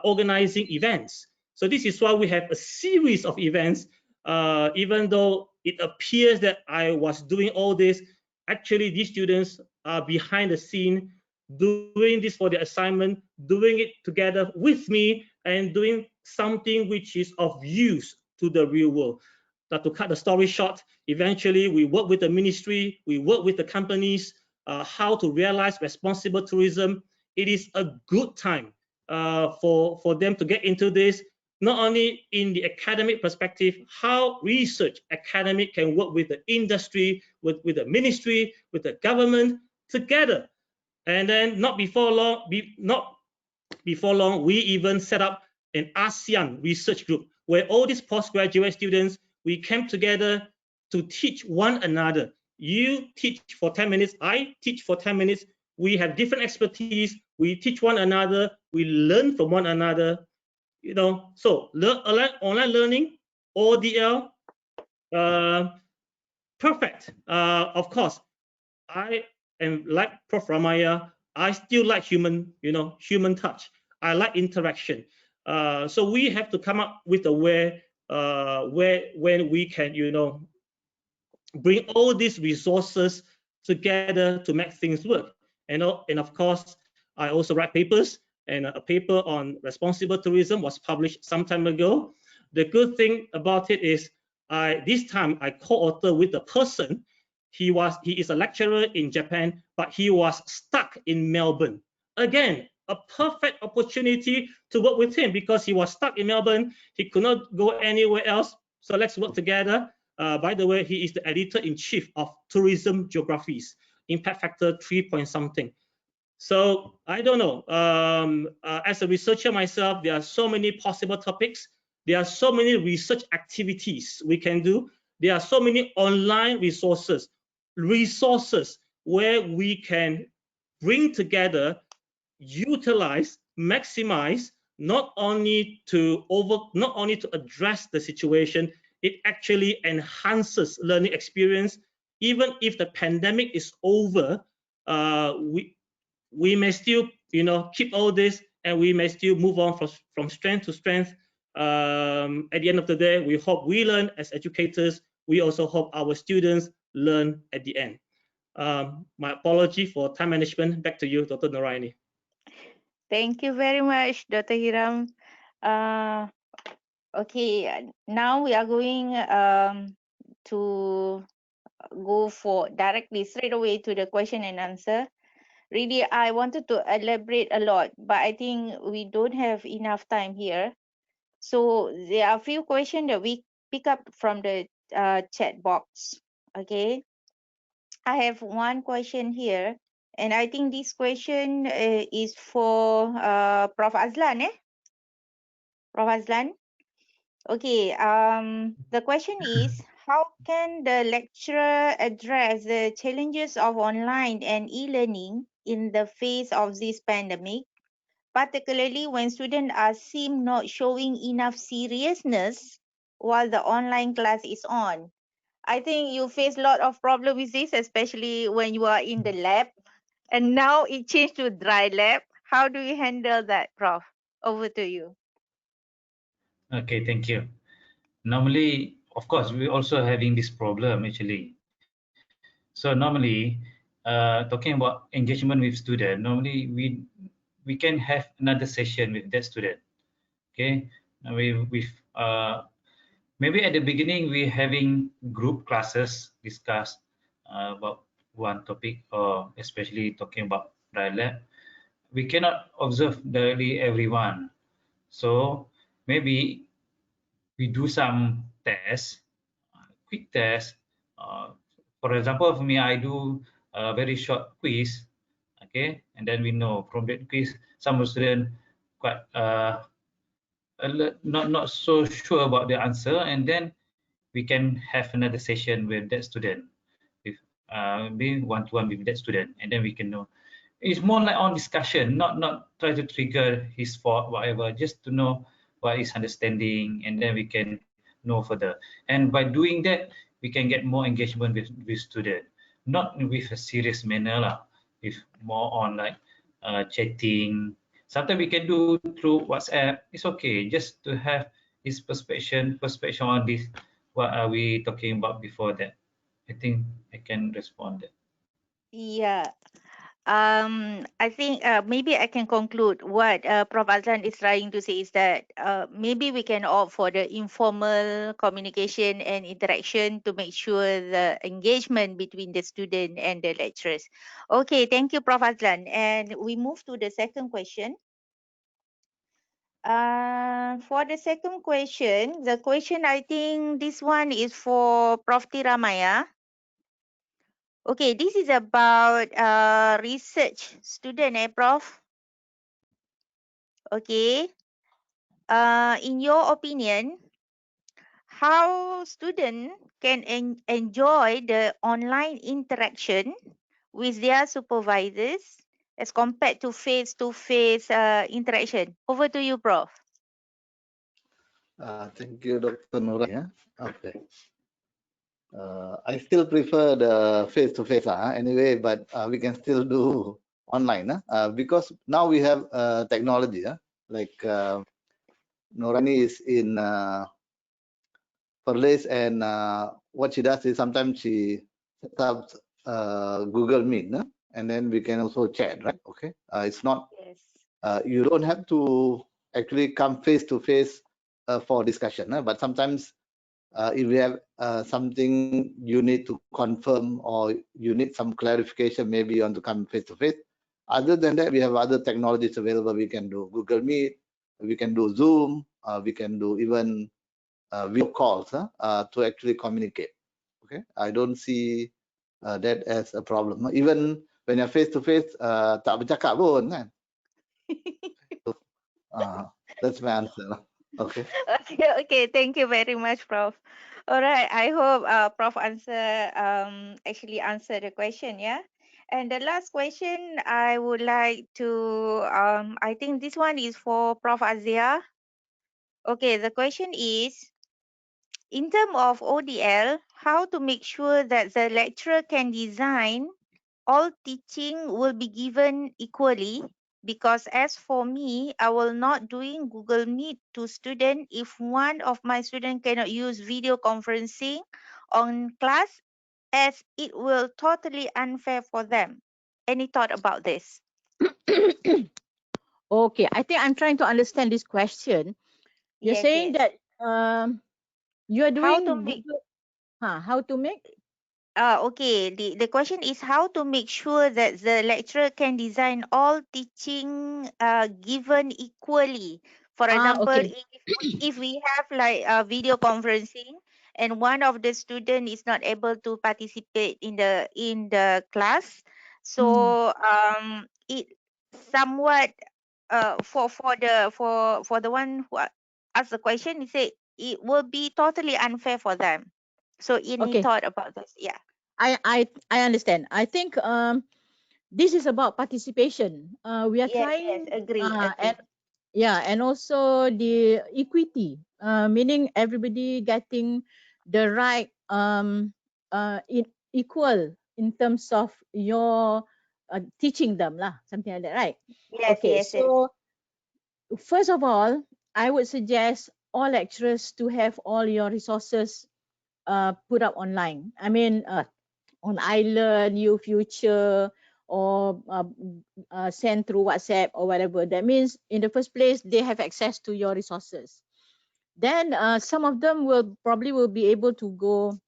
organizing events. So this is why we have a series of events. Even though it appears that I was doing all this, actually these students are behind the scene doing this for the assignment, doing it together with me, and doing something which is of use to the real world. Now, to cut the story short, eventually we work with the ministry, we work with the companies, how to realize responsible tourism. It is a good time for them to get into this. not only in the academic perspective, how research academic can work with the industry, with the ministry, with the government together. And then not before long, we even set up an ASEAN research group where all these postgraduate students, we came together to teach one another. You teach for 10 minutes, I teach for 10 minutes. We have different expertise. We teach one another. We learn from one another. You know, so online learning, ODL, perfect. Of course, I am like Prof Ramayah. I still like human touch. I like interaction. So we have to come up with a way when we can, bring all these resources together to make things work. And of course, I also write papers, and a paper on responsible tourism was published some time ago. The good thing about it is this time I co-author with a person. He is a lecturer in Japan, but he was stuck in Melbourne. Again, a perfect opportunity to work with him because he was stuck in Melbourne. He could not go anywhere else. So let's work together. By the way, he is the editor-in-chief of Tourism Geographies, impact factor 3 point something. So I don't know. As a researcher myself, there are so many possible topics. There are so many research activities we can do. There are so many online resources where we can bring together, utilize, maximize, not only to address the situation, it actually enhances learning experience. Even if the pandemic is over, we may still keep all this, and we may still move on from strength to strength. At the end of the day, we hope we learn as educators. We also hope our students learn at the end. My apology for time management. Back to you, Dr. Noraini.
Thank you very much, Dr. Hiram. Okay, now we are going to go for directly straight away to the question and answer. Really, I wanted to elaborate a lot, but I think we don't have enough time here. So there are a few questions that we pick up from the chat box. Okay, I have one question here, and I think this question is for Prof Azlan, Prof Azlan. Okay, the question is, how can the lecturer address the challenges of online and e-learning in the face of this pandemic, particularly when students are seen not showing enough seriousness while the online class is on? I think you face a lot of problem with this, especially when you are in the lab, and now it changed to dry lab. How do you handle that, Prof? Over to you.
Okay, thank you. Normally, of course, we're also having this problem actually. So normally, talking about engagement with student, normally we can have another session with that student. Okay, maybe at the beginning we're having group classes discuss about one topic, or especially talking about dry lab. We cannot observe directly everyone, so maybe we do some tests, quick tests. For example, for me, I do a very short quiz, okay, and then we know from that quiz some of the students quite not so sure about the answer, and then we can have another session with that student, with being one-to-one with that student, and then we can know. It's more like on discussion, not try to trigger his fault, whatever, just to know what is understanding, and then we can know further. And by doing that, we can get more engagement with student, not with a serious manner lah, with more on like chatting. Sometimes we can do through WhatsApp. It's okay, just to have his perspective on this. What are we talking about before that? I think I can respond that.
Yeah. I think maybe I can conclude what Prof Azlan is trying to say is that maybe we can opt for the informal communication and interaction to make sure the engagement between the student and the lecturers. Okay, thank you, Prof Azlan. And we move to the second question. For the second question, the question I think this one is for Prof T Ramayah. Okay, this is about research student, Prof? Okay. In your opinion, how student can enjoy the online interaction with their supervisors as compared to face-to-face interaction? Over to you, Prof.
Thank you, Dr. Nur. Yeah. Okay. I still prefer the face-to-face anyway, but we can still do online because now we have technology. Like Noraini is in Perlis, and what she does is sometimes she sets up Google Meet, and then we can also chat, right? Okay. It's not,
Yes.
you don't have to actually come face-to-face for discussion, but sometimes if we have something you need to confirm or you need some clarification, maybe you want to come face to face. Other than that, we have other technologies available. We can do Google Meet, we can do Zoom, we can do even video calls to actually communicate. Okay, I don't see that as a problem. Even when you're face to face, tak bercakap pun kan. That's my answer. Okay.
Okay. Thank you very much, Prof. All right. I hope Prof actually answer the question, yeah. And the last question I would like to I think this one is for Prof Aziah. Okay, the question is, in terms of ODL, how to make sure that the lecturer can design all teaching will be given equally, because as for me, I will not doing Google Meet to student if one of my student cannot use video conferencing on class, as it will totally unfair for them. Any thought about this?
Okay, I think I'm trying to understand this question. You're
Yes,
saying
yes.
that you are
How to
doing
make
Google, how to make?
Okay, the question is how to make sure that the lecturer can design all teaching given equally. For example,
Okay.
if we have like video conferencing and one of the student is not able to participate in the class, so it somewhat for the one who asked the question, he said it will be totally unfair for them. So any
Okay,
thought about this? Yeah.
I understand. I think this is about participation. We are
Yes, yes,
trying
agree,
and
agree.
yeah, and also the equity, meaning everybody getting the right equal in terms of your teaching them lah, something like that, right?
Yes,
Okay,
yes, yes.
so first of all, I would suggest all lecturers to have all your resources put up online. I mean, on iLearn, UFuture, or send through WhatsApp or whatever. That means in the first place, they have access to your resources. Then some of them will probably be able to go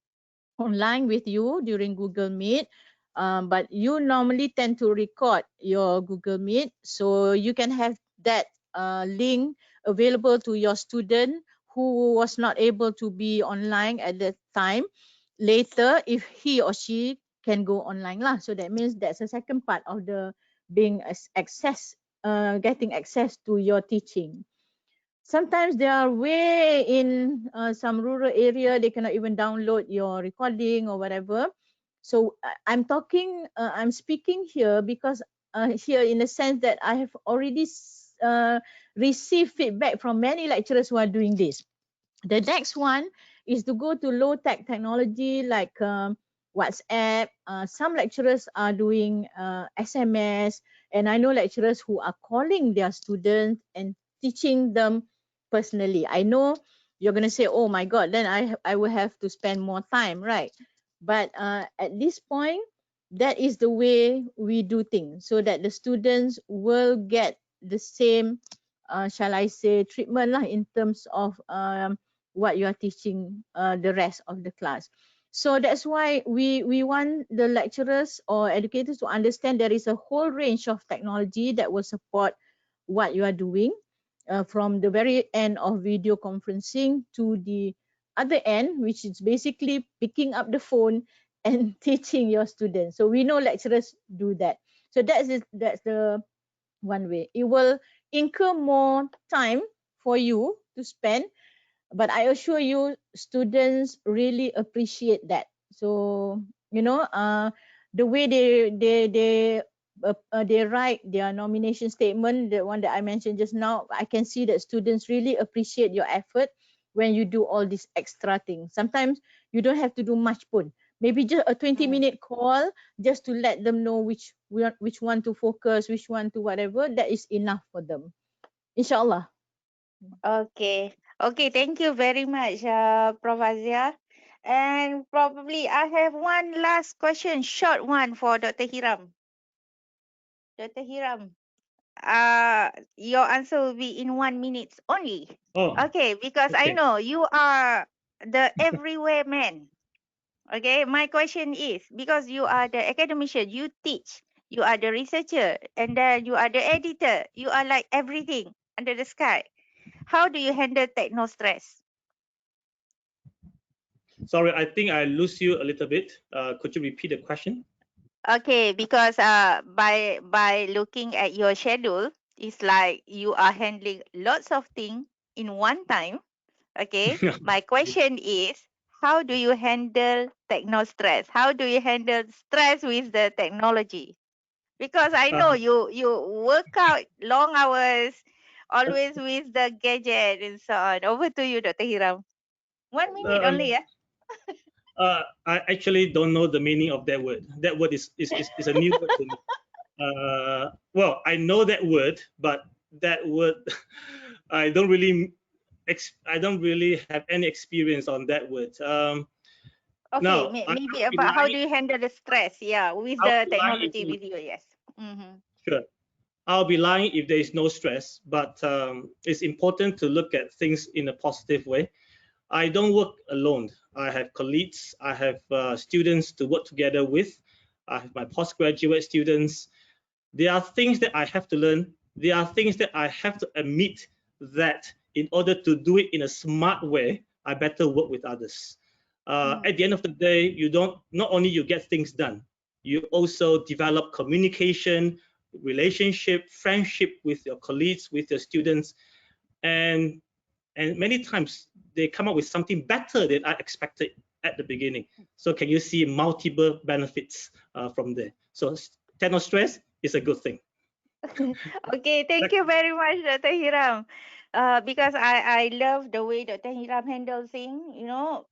online with you during Google Meet. But you normally tend to record your Google Meet, so you can have that link available to your student who was not able to be online at that time. Later, if he or she can go online lah. So that means that's the second part of the being getting access to your teaching. Sometimes they are way in some rural area, they cannot even download your recording or whatever. So I'm speaking here because here in the sense that I have already received feedback from many lecturers who are doing this. The next one is to go to low tech technology like WhatsApp. Some lecturers are doing SMS, and I know lecturers who are calling their students and teaching them personally. I know you're going to say, oh my God, then I will have to spend more time, right? But at this point, that is the way we do things so that the students will get the same, shall I say, treatment lah in terms of what you are teaching the rest of the class. So that's why we want the lecturers or educators to understand there is a whole range of technology that will support what you are doing. from the very end of video conferencing to the other end, which is basically picking up the phone and teaching your students. So we know lecturers do that. So that's the one way. It will incur more time for you to spend, but I assure you students really appreciate that. So the way they write their nomination statement, the one that I mentioned just now, I can see that students really appreciate your effort when you do all these extra things. Sometimes you don't have to do much pun. Maybe just a 20-minute call just to let them know which one to focus, which one to whatever. That is enough for them. Inshallah.
Okay. Okay, thank you very much, Prof Aziah. And probably I have one last question, short one for Dr Hiram. Dr Hiram, your answer will be in 1 minute only.
Oh,
Okay, because I
okay.
know you are the everywhere man. Okay, my question is, because you are the academician, you teach, you are the researcher, and then you are the editor, you are like everything under the sky. How do you handle techno stress?
Sorry, I think I lose you a little bit. Could you repeat the question?
Okay, because by looking at your schedule, it's like you are handling lots of things in one time. Okay, my question is, how do you handle techno stress? How do you handle stress with the technology? Because I know
Uh,
you work out long hours, always with the gadget and so on. Over to you, Dr. Hiram. 1 minute
uh,
only, yeah?
I actually don't know the meaning of that word. That word is a new word to me. Well, I know that word, but that word, I don't really have any experience on that word.
Okay,
Now,
maybe about how do you handle the stress, yeah, with
I'll
the
be lying
technology with you, yes.
sure. I'll be lying if there is no stress, but it's important to look at things in a positive way. I don't work alone. I have colleagues, I have students to work together with. I have my postgraduate students. There are things that I have to learn. There are things that I have to admit that in order to do it in a smart way, I better work with others. At the end of the day, you don't not only you get things done, you also develop communication, relationship, friendship with your colleagues, with your students, and many times they come up with something better than I expected at the beginning. So can you see multiple benefits from there? So techno stress is a good thing.
Okay, thank you very much, Dr. Hiram. Because I love the way Dr. Hiram handles things,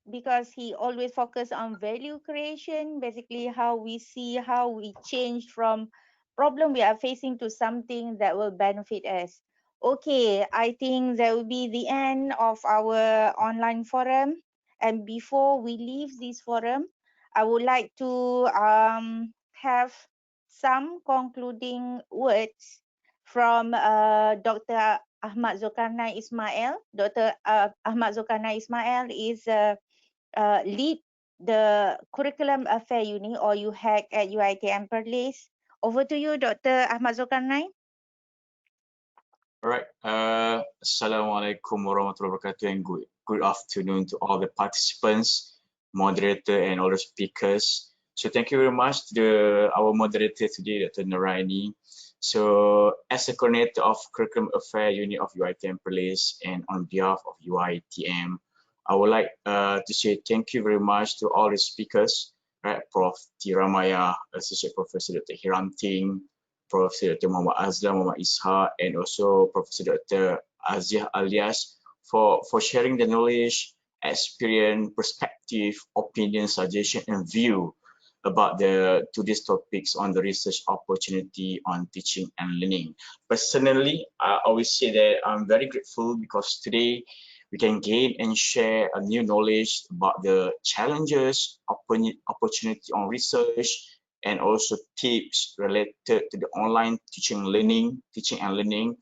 because he always focus on value creation, basically how we see, how we change from problem we are facing to something that will benefit us. Okay, I think that will be the end of our online forum. And before we leave this forum, I would like to have some concluding words from Dr. Ahmad Zulkarnain Ismail. Dr. Ahmad Zulkarnain Ismail is lead the Curriculum Affair Unit or UHAC at UiTM Perlis. Over to you, Dr. Ahmad Zulkarnain.
All right. Assalamualaikum warahmatullahi wabarakatuh, and good afternoon to all the participants, moderator, and all the speakers. So thank you very much to our moderator today, Dr. Noraini. So as a coordinator of Curriculum Affair Unit of UiTM Perlis, and on behalf of UiTM, I would like to say thank you very much to all the speakers, right? Prof T Ramayah, Associate Professor Dr. Hiram Ting, Professor Dr. Muhammad Azlan, Muhammad Ishak, and also Professor Dr. Aziah Alias for sharing the knowledge, experience, perspective, opinion, suggestion, and view about today's topics on the research opportunity on teaching and learning. Personally, I always say that I'm very grateful because today we can gain and share a new knowledge about the challenges, opportunity on research, and also tips related to the online teaching and learning,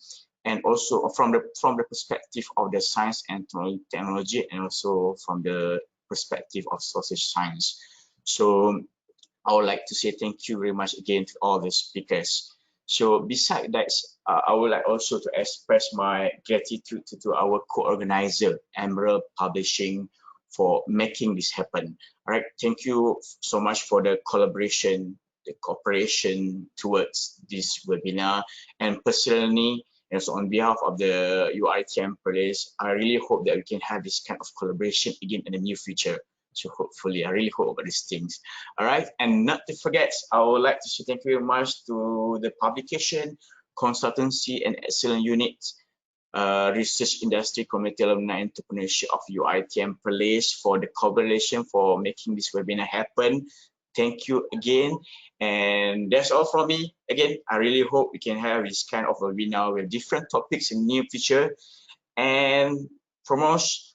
and also from the perspective of the science and technology, and also from the perspective of social science. So I would like to say thank you very much again to all the speakers. So beside that, I would like also to express my gratitude to our co-organizer, Emerald Publishing, for making this happen. All right, thank you so much for the collaboration, the cooperation towards this webinar. And personally, and so on behalf of the UITM Police, I really hope that we can have this kind of collaboration again in the near future. So hopefully, I really hope about these things. All right, and not to forget, I would like to say thank you very much to the publication, consultancy, and excellent unit, research industry, community alumni, entrepreneurship of UITM Police for the collaboration for making this webinar happen. Thank you again, and that's all from me. Again, I really hope we can have this kind of webinar with different topics in the near future. And promotion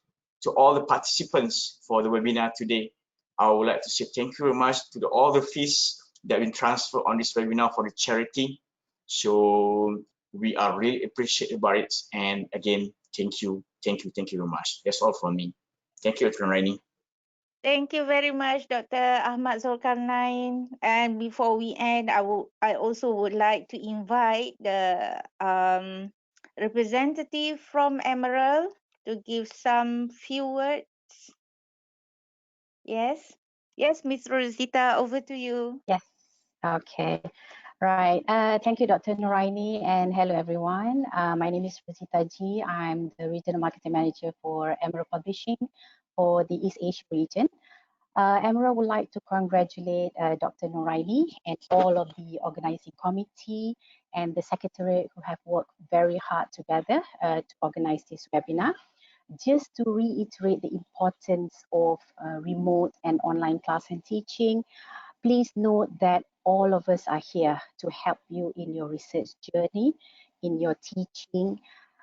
to all the participants for the webinar today. I would like to say thank you very much to all the fees that have been transferred on this webinar for the charity. So we are really appreciative about it. And again, thank you very much. That's all from me. Thank you, Noraini.
Thank you very much, Dr. Ahmad Zulkarnain. And before we end, I also would like to invite the representative from Emerald to give some few words. Yes, Ms. Rosita, over to you.
Yes. Okay. Right. Thank you, Dr. Noraini, and hello, everyone. My name is Rosita G. I'm the Regional Marketing Manager for Emerald Publishing for the East Asia region. Emerald would like to congratulate Dr. Noraini and all of the organizing committee and the secretariat who have worked very hard together to organize this webinar. Just to reiterate the importance of remote and online class and teaching, please note that all of us are here to help you in your research journey, in your teaching.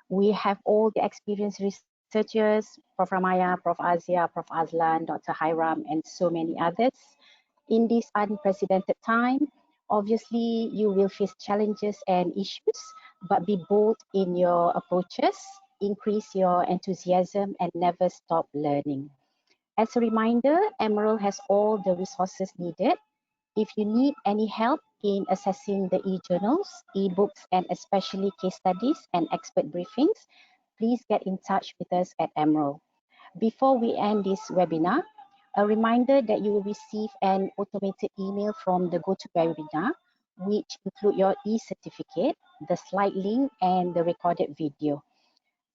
We have all the experienced researchers, Prof Ramayah, Prof Aziah, Prof Azlan, Dr Hiram, and so many others. In this unprecedented time, obviously you will face challenges and issues, but be bold in your approaches, increase your enthusiasm, and never stop learning. As a reminder, Emerald has all the resources needed. If you need any help in accessing the e-journals, e-books, and especially case studies and expert briefings, please get in touch with us at Emerald. Before we end this webinar, a reminder that you will receive an automated email from the GoToWebinar, which include your e-certificate, the slide link, and the recorded video.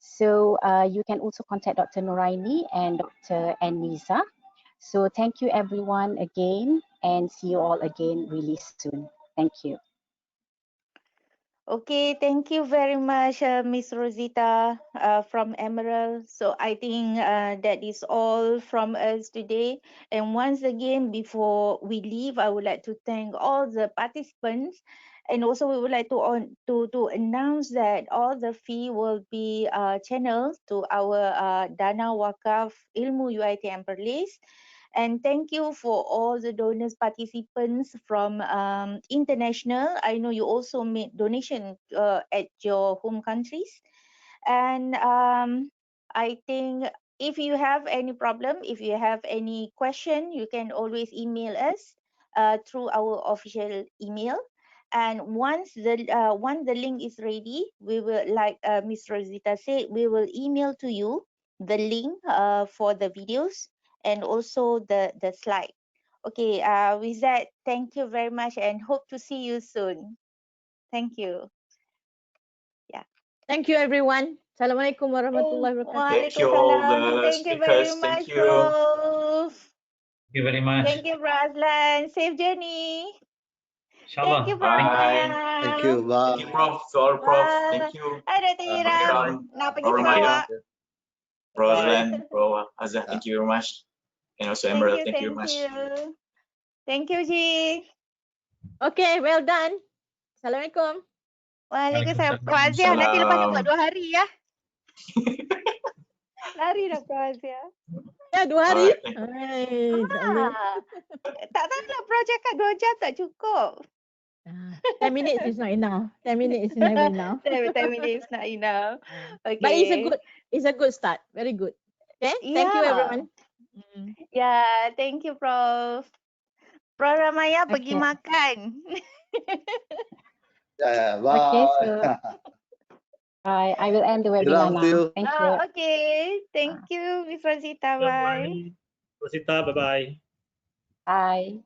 So you can also contact Dr. Noraini and Dr. Aniza. So thank you everyone again, and see you all again really soon. Thank you.
Okay, thank you very much, Miss Rosita from Emerald. So I think that is all from us today. And once again, before we leave, I would like to thank all the participants. And also we would like to announce that all the fee will be channeled to our Dana Wakaf Ilmu UiTM Perlis. And thank you for all the donors participants from international. I know you also made donation at your home countries. And I think if you have any problem, if you have any question, you can always email us through our official email. And once the link is ready, we will, like Miss Rosita said, we will email to you the link for the videos and also the slide. Okay, with that, thank you very much and hope to see you soon. Thank you. Yeah.
Thank you, everyone. Assalamualaikum warahmatullahi wabarakatuh.
Thank you all
Waalaikumsalam.
the
Thank you very
speakers.
much,
Thank you.
Prof.
Thank you very much.
Thank you, Aslan. Safe journey.
Inshallah.
Thank you, Prof.
Bye.
Thank you.
Thank
Bye.
you, Prof. To all Prof.
Bye.
Thank you.
Hai Dr. Hiram.
Hiram,
Nak pergi
Prof Ramayah,
Sarawak.
Prof Azlan, Prof Azah.
Yeah.
Thank you very much. And also
Thank
Emerald.
you,
Thank you very
thank
much.
you. Thank you, Ji.
Okay, well done. Assalamualaikum.
Waalaikumsalam.
Waalaikumsalam.
Prof Aziah, nanti lepas ni buat
Salam.
2 hari ya. Lari dah Prof Aziah.
Ya, 2 hari.
Alright, thank you.
Hai, tak boleh.
Tak tahu lah Prof cakap 2 jam tak cukup.
10 minutes is not enough. 10 minutes is never enough.
10 minutes not enough. Okay.
But it's a good start. Very good. Okay, thank you everyone.
Yeah, thank you Prof. Prof Ramayah pergi
Okay.
makan.
Yeah, bye.
Okay, so I will end the webinar
Hiram, see
now.
you.
Thank you.
Okay. Thank you, Miss Rosita. Bye.
Rosita, bye-bye.
Bye.